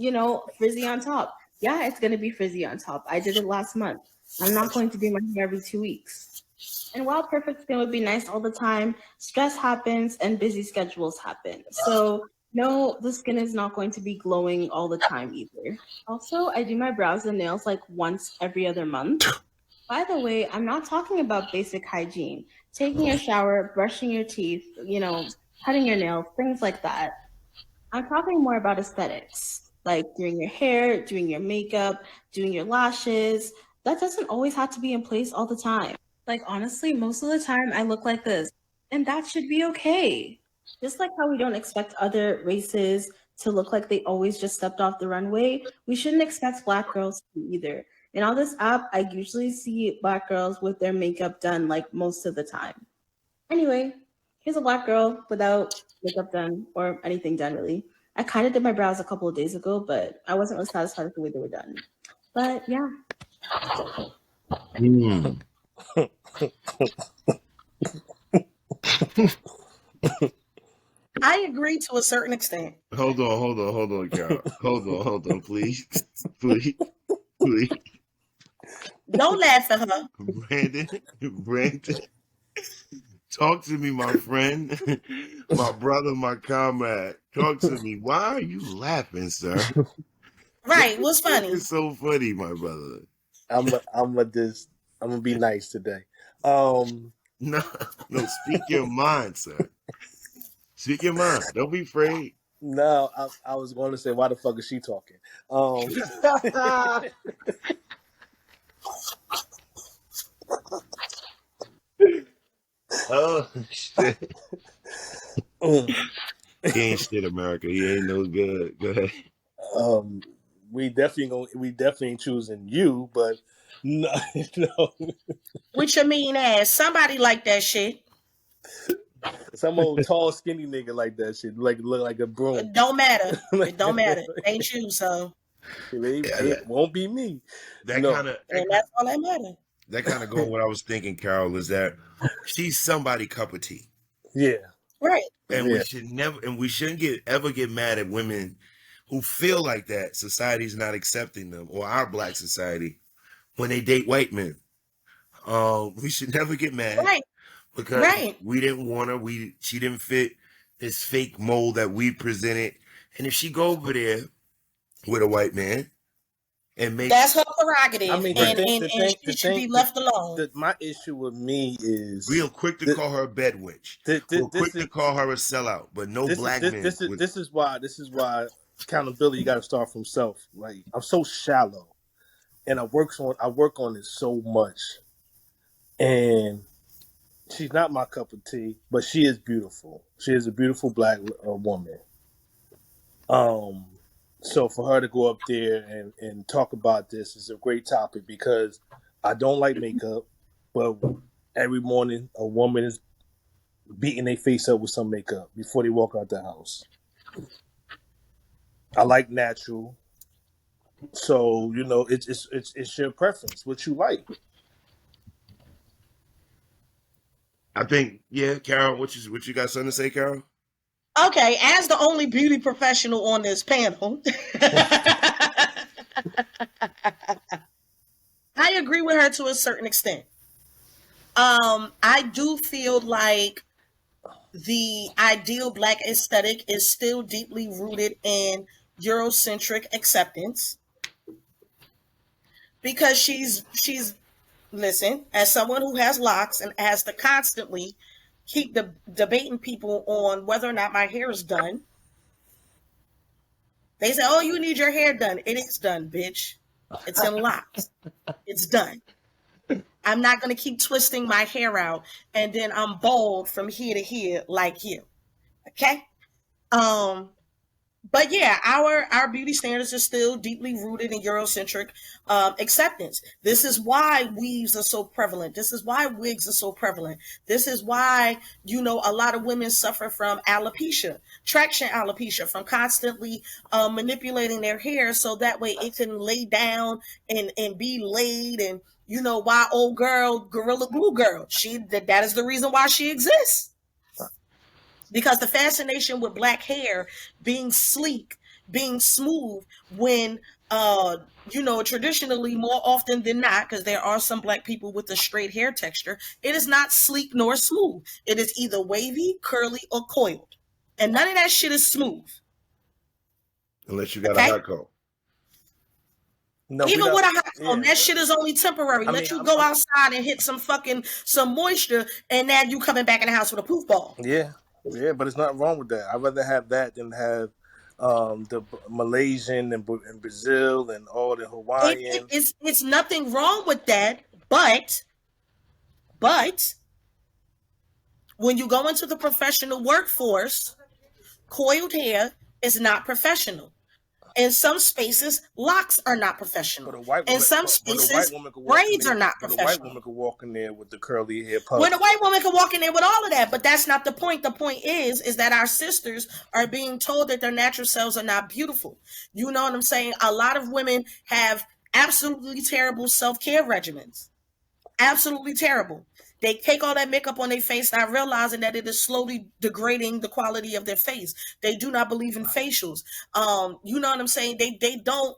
frizzy on top. Yeah, it's going to be frizzy on top. I did it last month. I'm not going to do my hair every 2 weeks. And while perfect skin would be nice all the time, stress happens and busy schedules happen. So no, the skin is not going to be glowing all the time either. Also, I do my brows and nails like once every other month. By the way, I'm not talking about basic hygiene. Taking a shower, brushing your teeth, cutting your nails, things like that. I'm talking more about aesthetics, like doing your hair, doing your makeup, doing your lashes. That doesn't always have to be in place all the time. Like, honestly, most of the time I look like this, and that should be okay. Just like how we don't expect other races to look like they always just stepped off the runway, we shouldn't expect Black girls to either. And on this app, I usually see Black girls with their makeup done like most of the time. Anyway, here's a Black girl without makeup done or anything done really. I kind of did my brows a couple of days ago, but I wasn't really satisfied with the way they were done. But yeah. I agree to a certain extent. Hold on, Carol. Hold on, please. Please. Don't laugh at her. Brandon, talk to me, my friend, my brother, my comrade. Talk to me. Why are you laughing, sir? Right, what's funny? It's so funny, my brother. I'm gonna be nice today. No, speak your mind, sir. Speak your mind. Don't be afraid. No, I was going to say, why the fuck is she talking? Oh shit! He ain't shit, America. He ain't no good. Go ahead. We definitely ain't choosing you, but no. With your mean ass, somebody like that shit. Some old tall skinny nigga like that shit, look like a broom. It don't matter. It don't matter. Ain't you, so it won't be me. And that's all that matters. That kind of go what I was thinking, Carol, is that she's somebody cup of tea. Yeah. Right. And we shouldn't ever get mad at women who feel like that society's not accepting them, or our Black society, when they date white men. We should never get mad. Right. Because we didn't want her. She didn't fit this fake mold that we presented. And if she go over there with a white man and make, that's her prerogative. I mean, she should be left alone. My issue with me is real quick to call her a bed witch. Quick to call her a sellout, but no Black men. This is why accountability, you got to start from self. Like, I'm so shallow, and I work on it so much, and she's not my cup of tea, but she is beautiful. She is a beautiful Black woman. So for her to go up there and talk about this is a great topic, because I don't like makeup, but every morning a woman is beating their face up with some makeup before they walk out the house. I like natural. So, it's your preference, what you like. I think, Carol, what you got something to say, Carol? Okay, as the only beauty professional on this panel, I agree with her to a certain extent. I do feel like the ideal Black aesthetic is still deeply rooted in Eurocentric acceptance, because she's listen, as someone who has locks and has to constantly keep debating people on whether or not my hair is done. They say, oh, you need your hair done. It is done, bitch. It's in locks. It's done. I'm not going to keep twisting my hair out and then I'm bald from here to here like you. Okay? But yeah, our beauty standards are still deeply rooted in Eurocentric acceptance. This is why weaves are so prevalent. This is why wigs are so prevalent. This is why, you know, a lot of women suffer from alopecia, traction alopecia, from constantly manipulating their hair so that way it can lay down and be laid. And, you know, why old girl, Gorilla Glue Girl, that is the reason why she exists. Because the fascination with black hair being sleek, being smooth, when, you know, traditionally more often than not, because there are some black people with a straight hair texture, it is not sleek nor smooth. It is either wavy, curly, or coiled. And none of that shit is smooth. Unless you got a hot comb. No, even with a hot comb, that shit is only temporary. Let you go outside and hit some moisture, and now you coming back in the house with a poof ball. Yeah. Yeah, but it's nothing wrong with that. I'd rather have that than have the Malaysian and Brazil and all the Hawaiian. It's nothing wrong with that, but when you go into the professional workforce, coiled hair is not professional. In some spaces, locks are not professional. In some spaces, braids are not professional. A white woman could walk in there with the curly hair. When a white woman could walk in there with all of that, but that's not the point. The point is that our sisters are being told that their natural selves are not beautiful. You know what I'm saying? A lot of women have absolutely terrible self-care regimens. Absolutely terrible. They take all that makeup on their face, not realizing that it is slowly degrading the quality of their face. They do not believe in facials. You know what I'm saying? They don't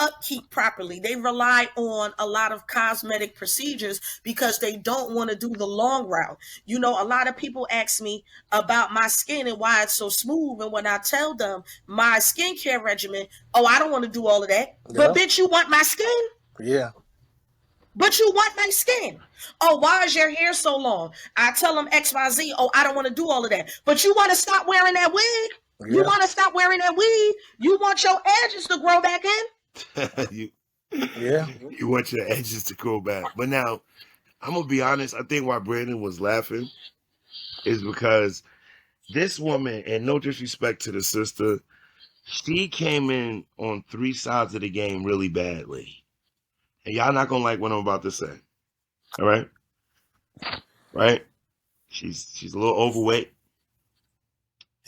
upkeep properly. They rely on a lot of cosmetic procedures because they don't want to do the long route. You know, a lot of people ask me about my skin and why it's so smooth. And when I tell them my skincare regimen, oh, I don't want to do all of that. Yeah. But bitch, you want my skin? Yeah. But you want my skin. Oh, why is your hair so long? I tell them XYZ. Oh, I don't want to do all of that. But you want to stop wearing that wig? Yeah. You want to stop wearing that wig? You want your edges to grow back in? You want your edges to grow back. But now, I'm going to be honest. I think why Brandon was laughing is because this woman, and no disrespect to the sister, she came in on three sides of the game really badly. And y'all not gonna like what I'm about to say. All right? Right? She's a little overweight.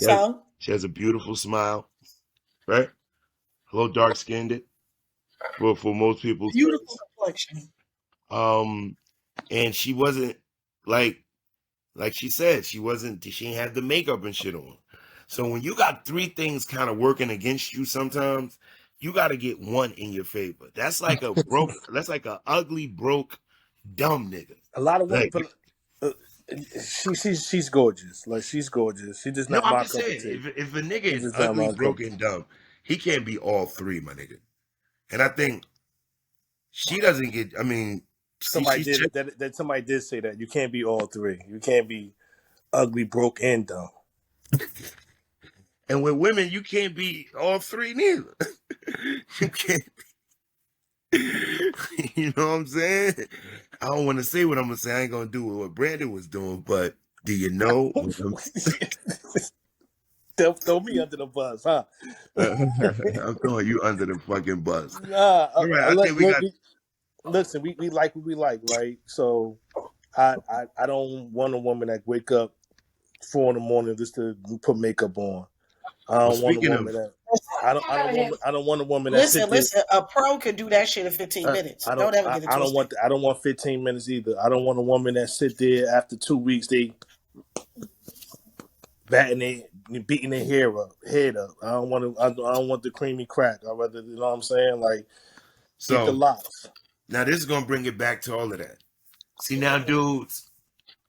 She has a beautiful smile. Right? A little dark skinned. Well, for most people. Beautiful complexion. And she wasn't like she said, she didn't have the makeup and shit on. So when you got three things kind of working against you sometimes, you got to get one in your favor. That's like a broke. That's like a ugly, broke, dumb nigga. A lot of women. She's gorgeous. Like she's gorgeous. She just not. No, I'm just saying. If a nigga is ugly, broken, dumb, he can't be all three, my nigga. And I think she doesn't get. I mean, somebody did say that you can't be all three. You can't be ugly, broke, and dumb. And with women, you can't be all three neither. You can't. You know what I'm saying? I don't want to say what I'm going to say. I ain't going to do what Brandon was doing, but do you know? Throw me under the bus, huh? I'm throwing you under the fucking bus. Nah, all right, listen, we like what we like, right? So I don't want a woman that wake up 4 a.m. just to put makeup on. I don't want a woman that. I don't want a woman that. Listen. A pro could do that shit in 15 minutes. Don't ever get it twisted. I don't want 15 minutes either. I don't want a woman that sit there after 2 weeks they beating their head up. I don't want the creamy crack. I rather, you know what I'm saying, like get the locks. Now this is gonna bring it back to all of that. See now, dudes,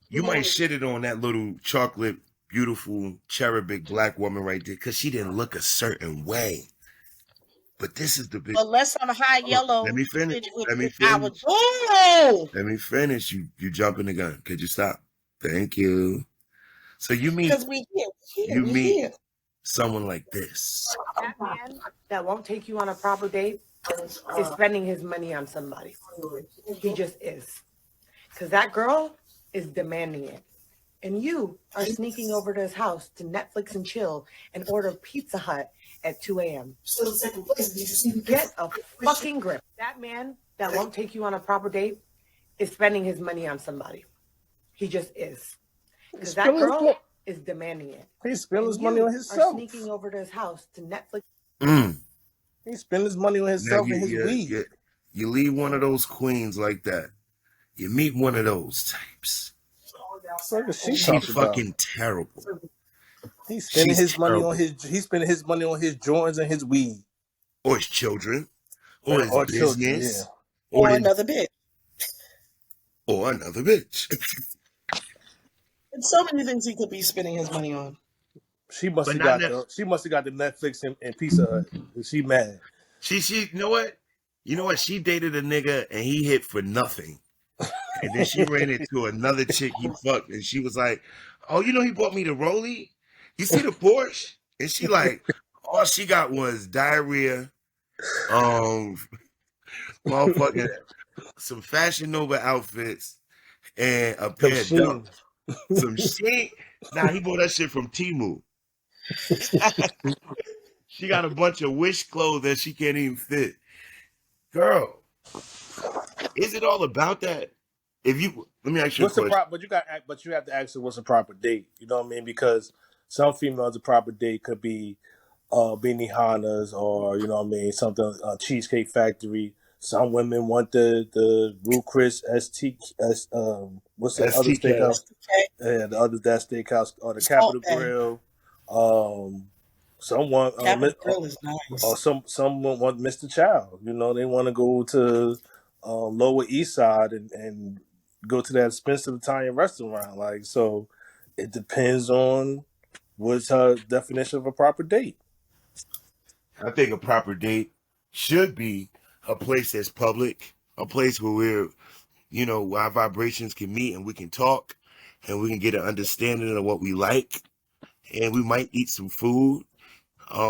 you might shit it on that little chocolate, beautiful cherubic black woman right there because she didn't look a certain way. But this is the big. Unless I'm high yellow. Let me finish. Let me finish. Let me finish. You jumping the gun. Could you stop? Thank you. So you meet. Because we meet someone like this. That man that won't take you on a proper date is spending his money on somebody. He just is. Because that girl is demanding it. And you are sneaking over to his house to Netflix and chill and order Pizza Hut at 2 a.m. Get a fucking grip. That man that won't take you on a proper date is spending his money on somebody. He just is. Because that girl is demanding it. He spends his money on himself. Are sneaking over to his house to Netflix. He spends his money on himself and his weed. You leave one of those queens like that. You meet one of those types. She's fucking terrible. He's spending his money on his. He's spending his money on his joints and his weed, or his children, or his business, children, yeah. or another bitch, or another bitch. And so many things he could be spending his money on. She must have got the Netflix and Pizza Hut. She mad. She you know what? You know what? She dated a nigga and he hit for nothing. And then she ran into another chick he fucked, and she was like, "Oh, you know he bought me the Rollie. You see the Porsche?" And she like, all she got was diarrhea, motherfucking some Fashion Nova outfits, and a pair of dunks. Some shit. Nah, he bought that shit from Temu. She got a bunch of Wish clothes that she can't even fit. Girl, is it all about that? Let me ask you a question. But you have to ask her what's a proper date. You know what I mean? Because some females, a proper date could be Beanie Hanas, or you know what I mean, something Cheesecake Factory. Some women want the Ruth Chris ST what's the other steakhouse? Yeah, the other that steakhouse, or the Capitol Grill. Someone is nice. Or someone want Mr. Child. You know, they want to go to Lower East Side and go to that expensive Italian restaurant. Like, so it depends on what's her definition of a proper date. I think a proper date should be a place that's public, a place where we're, you know, our vibrations can meet and we can talk and we can get an understanding of what we like. And we might eat some food.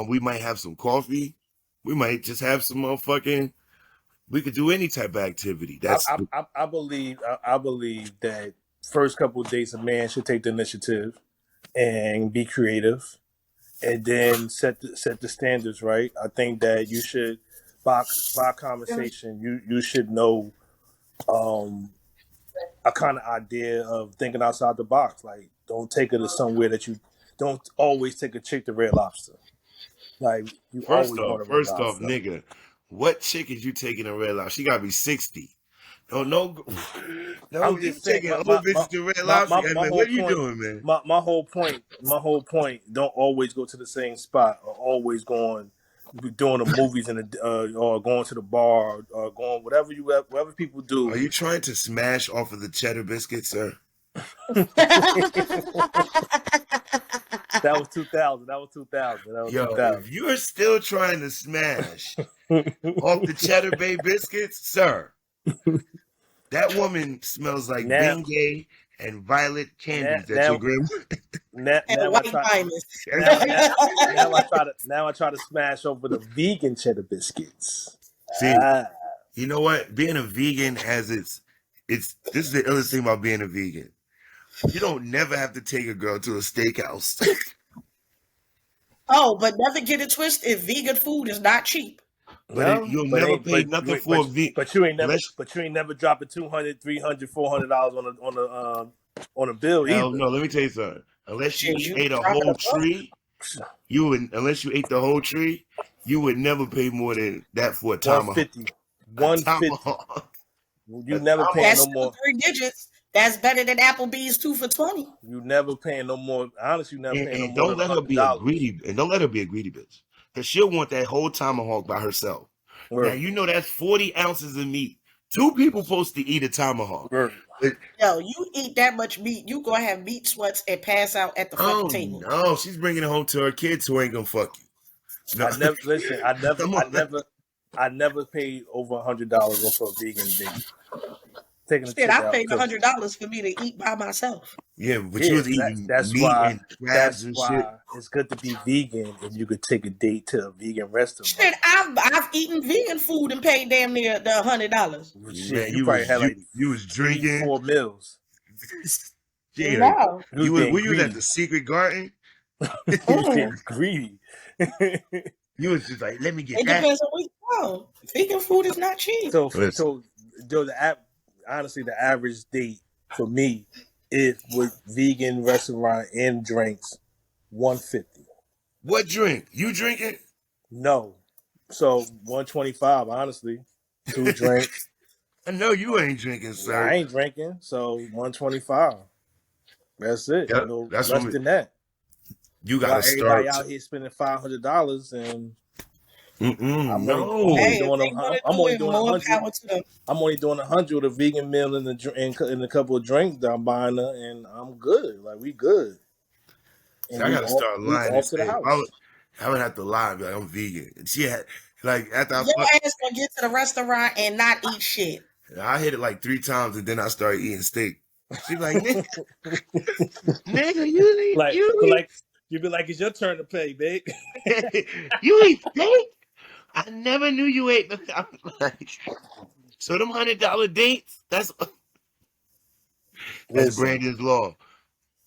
We might have some coffee. We might just have some motherfucking. We could do any type of activity. I believe that first couple of dates, a man should take the initiative and be creative, and then set the standards right. I think that you should, by conversation, you should know a kind of idea of thinking outside the box. Like, don't take her to somewhere that you don't always take a chick to Red Lobster. Like, you first off, nigga, what chick is you taking to Red Lobster? She gotta be 60. No, I'm just taking old bitch to Red Lobster. What are you doing, man? My whole point. Don't always go to the same spot, or always doing the movies or going to the bar, or going whatever people do. Are you trying to smash off of the cheddar biscuit, sir? That was 2000. If you're still trying to smash off the Cheddar Bay biscuits, sir, that woman smells like Bengay and violet candies that your grandma. Now I try to smash over the vegan cheddar biscuits. See, you know what? Being a vegan has this is the illest thing about being a vegan. You don't never have to take a girl to a steakhouse. Oh, but never get it twisted. Vegan food is not cheap. You'll never pay nothing for a vegan. But you ain't never dropping $200, $300, $400 on a bill either. No, let me tell you something. Unless you ate a whole tree, you would never pay more than that for a tomahawk. $150. You never paying no more. 3 digits. That's better than Applebee's 2 for $20. You never paying no more. Honestly, you never paying no more. Don't let her be a greedy. And don't let her be a greedy bitch, because she'll want that whole tomahawk by herself. Right. Now you know that's 40 ounces of meat 2 people supposed to eat a tomahawk. Yo, you eat that much meat, you gonna have meat sweats and pass out at the fucking table. No, she's bringing it home to her kids who ain't gonna fuck you. No. I never paid over $100 for a vegan date. Shit, I paid $100 for me to eat by myself. Yeah, but you was eating meat and crabs and shit. It's good to be vegan if you could take a date to a vegan restaurant. Shit, I've eaten vegan food and paid damn near the $100. Shit, you probably had like you was drinking 4 meals. Yeah, no. were you at the Secret Garden? You was greedy. You was just like, let me get it that. It depends on what you want. Vegan food is not cheap. So honestly, the average date for me is with vegan restaurant and drinks, $150. What drink? You drinking? No. So $125, honestly. 2 drinks. I know you ain't drinking, sir. I ain't drinking, so $125. That's it. Yeah, no that's less than that. You gotta start. Everybody out here spending $500 and I'm only doing 100 with a vegan meal and a couple of drinks that I'm buying her, and I'm good. Like, we good. And I gotta start lying. Off to the house. I would have to lie and be like, I'm vegan. And she had like after your ass gonna get to the restaurant and not eat shit. I hit it like 3 times and then I started eating steak. She like, nigga, you be like, it's your turn to pay, babe. You eat steak? I never knew you ate. So them $100 dates, that's Brandon's law.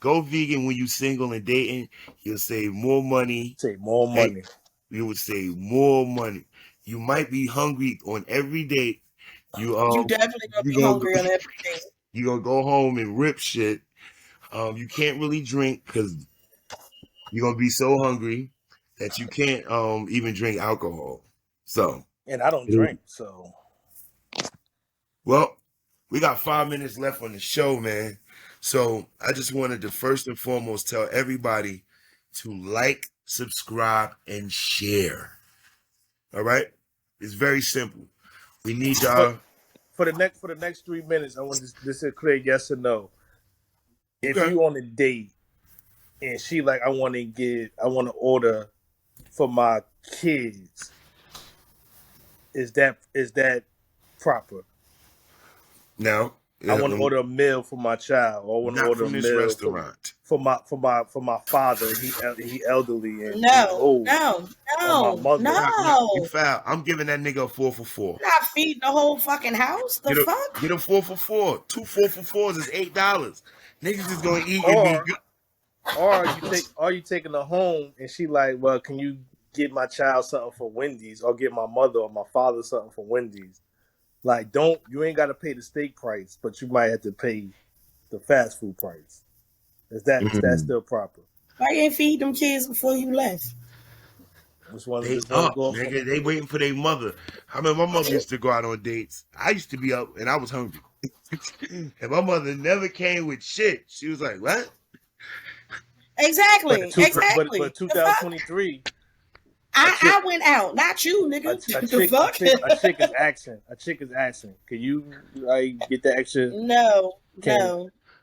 Go vegan when you single and dating. You'll save more money. You would save more money. You might be hungry on every date. You definitely gonna be hungry on every date. You gonna go home and rip shit. You can't really drink because you're gonna be so hungry that you can't even drink alcohol. So, and I don't drink, so. Well, we got 5 minutes left on the show, man. So I just wanted to first and foremost tell everybody to like, subscribe, and share. All right? It's very simple. We need y'all. For the next 3 minutes, I want this to clear yes or no. If you on a date and she like, I want to order for my kids, is that proper? No. I want to order a meal for my child. Or I want to order a meal restaurant for my father. He elderly and no. You foul. I'm giving that nigga a 4 for 4. Not feeding the whole fucking house. The fuck? Get a 4 for 4. 2 4 for 4s is $8. Niggas is gonna eat or you taking her home and she like, well, can you get my child something for Wendy's or get my mother or my father something for Wendy's? Like, you ain't got to pay the steak price, but you might have to pay the fast food price. Is that still proper? Why you ain't feed them kids before you left? Nigga, they waiting for their mother. I mean, my mother used to go out on dates. I used to be up and I was hungry. And my mother never came with shit. She was like, what? Exactly. But 2023... I went out, not you, nigga. A chick is asking. Can you get the extra? No.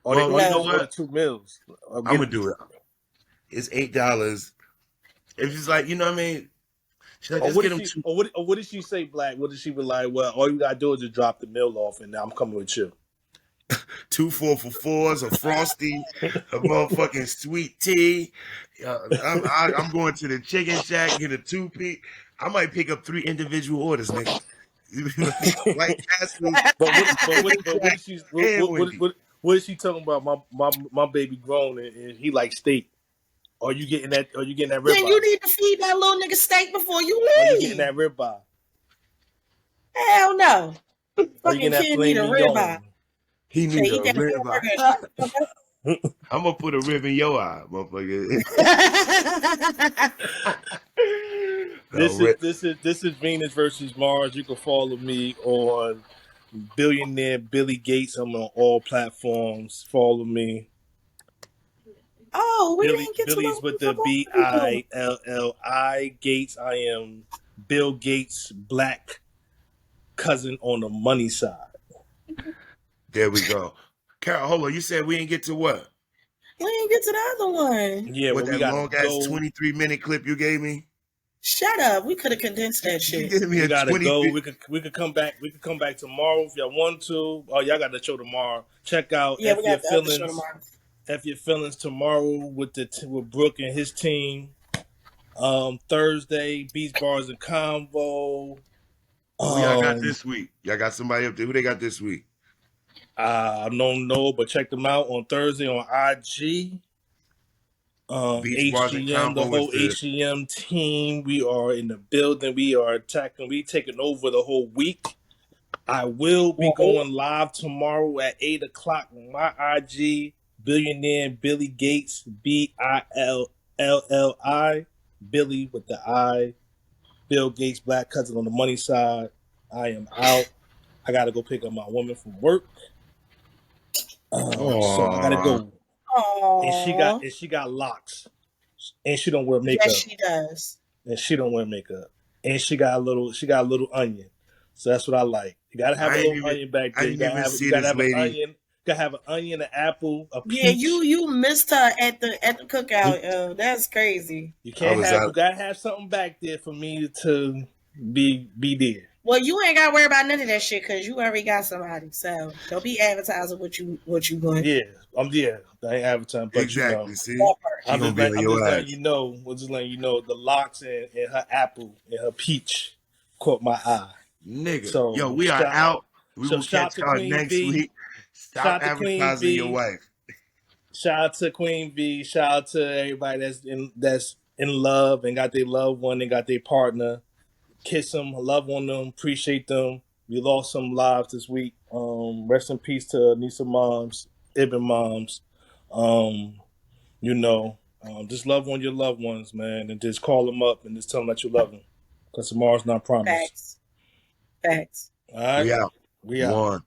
Or they order 2 meals. I'm gonna do it. It's $8. If it's like, you know what I mean? She's like, what did she say, Black? What did she be like? Well, all you gotta do is just drop the meal off, and now I'm coming with you. 2 4 for 4s, a Frosty, a motherfucking sweet tea. I'm going to the Chicken Shack, get a 2-piece. I might pick up 3 individual orders, nigga. Like what is she talking about? My baby grown and he likes steak. Are you getting that ribeye? Then you need to feed that little nigga steak before you leave. Are you getting that ribeye? Hell no. Fucking kid need a ribeye. He needs a ribeye. I'm gonna put a rib in your eye, motherfucker. This is Venus versus Mars. You can follow me on Billionaire Billy Gates. I'm on all platforms. Follow me. Oh, we didn't get Billy's with the BILLI Gates. I am Bill Gates Black. cousin on the money side. There we go. Carol, hold on. You said we didn't get to what? We didn't get to the other one. Yeah, what, but that we gotta long ass 23-minute clip you gave me? Shut up. We could have condensed that shit. You gave me we a gotta 20 go. We could come back. We could come back tomorrow if y'all want to. Oh, y'all got the show tomorrow. Check out we got the show tomorrow. F Your Feelings tomorrow with Brooke and his team. Thursday, Beats, Bars, and Convo. Who y'all got this week? Y'all got somebody up there? Who they got this week? I don't know, but check them out on Thursday on IG. HGM, the whole HGM team. We are in the building. We are attacking. We taking over the whole week. I will be going live tomorrow at 8 o'clock on my IG. Billionaire Billy Gates, BILLI, Billy with the I. Bill Gates, black cousin on the money side. I am out. I gotta go pick up my woman from work. So I gotta go. And she got locks. And she don't wear makeup. Yes, she does. And she don't wear makeup. And she got a little onion. So that's what I like. You gotta have a little onion back there. You gotta have an onion. Gotta have an onion, an apple, a peach. Yeah, you missed her at the cookout. That's crazy. You gotta have something back there for me to be there. Well, you ain't gotta worry about none of that shit because you already got somebody. So don't be advertising what you want. Yeah, I ain't advertising, but exactly. I'm just letting you know. We're just letting you know the locks and her apple and her peach caught my eye. Nigga, so yo, we are out. We will catch y'all next week. Stop advertising your wife. Shout out to Queen V. Shout out to everybody that's in love and got their loved one and got their partner. Kiss them, love on them, appreciate them. We lost some lives this week. Rest in peace to Nisa moms, Ibn moms. Just love on your loved ones, man, and just call them up and just tell them that you love them, because tomorrow's not promised. Facts. All right, we out. We out. One.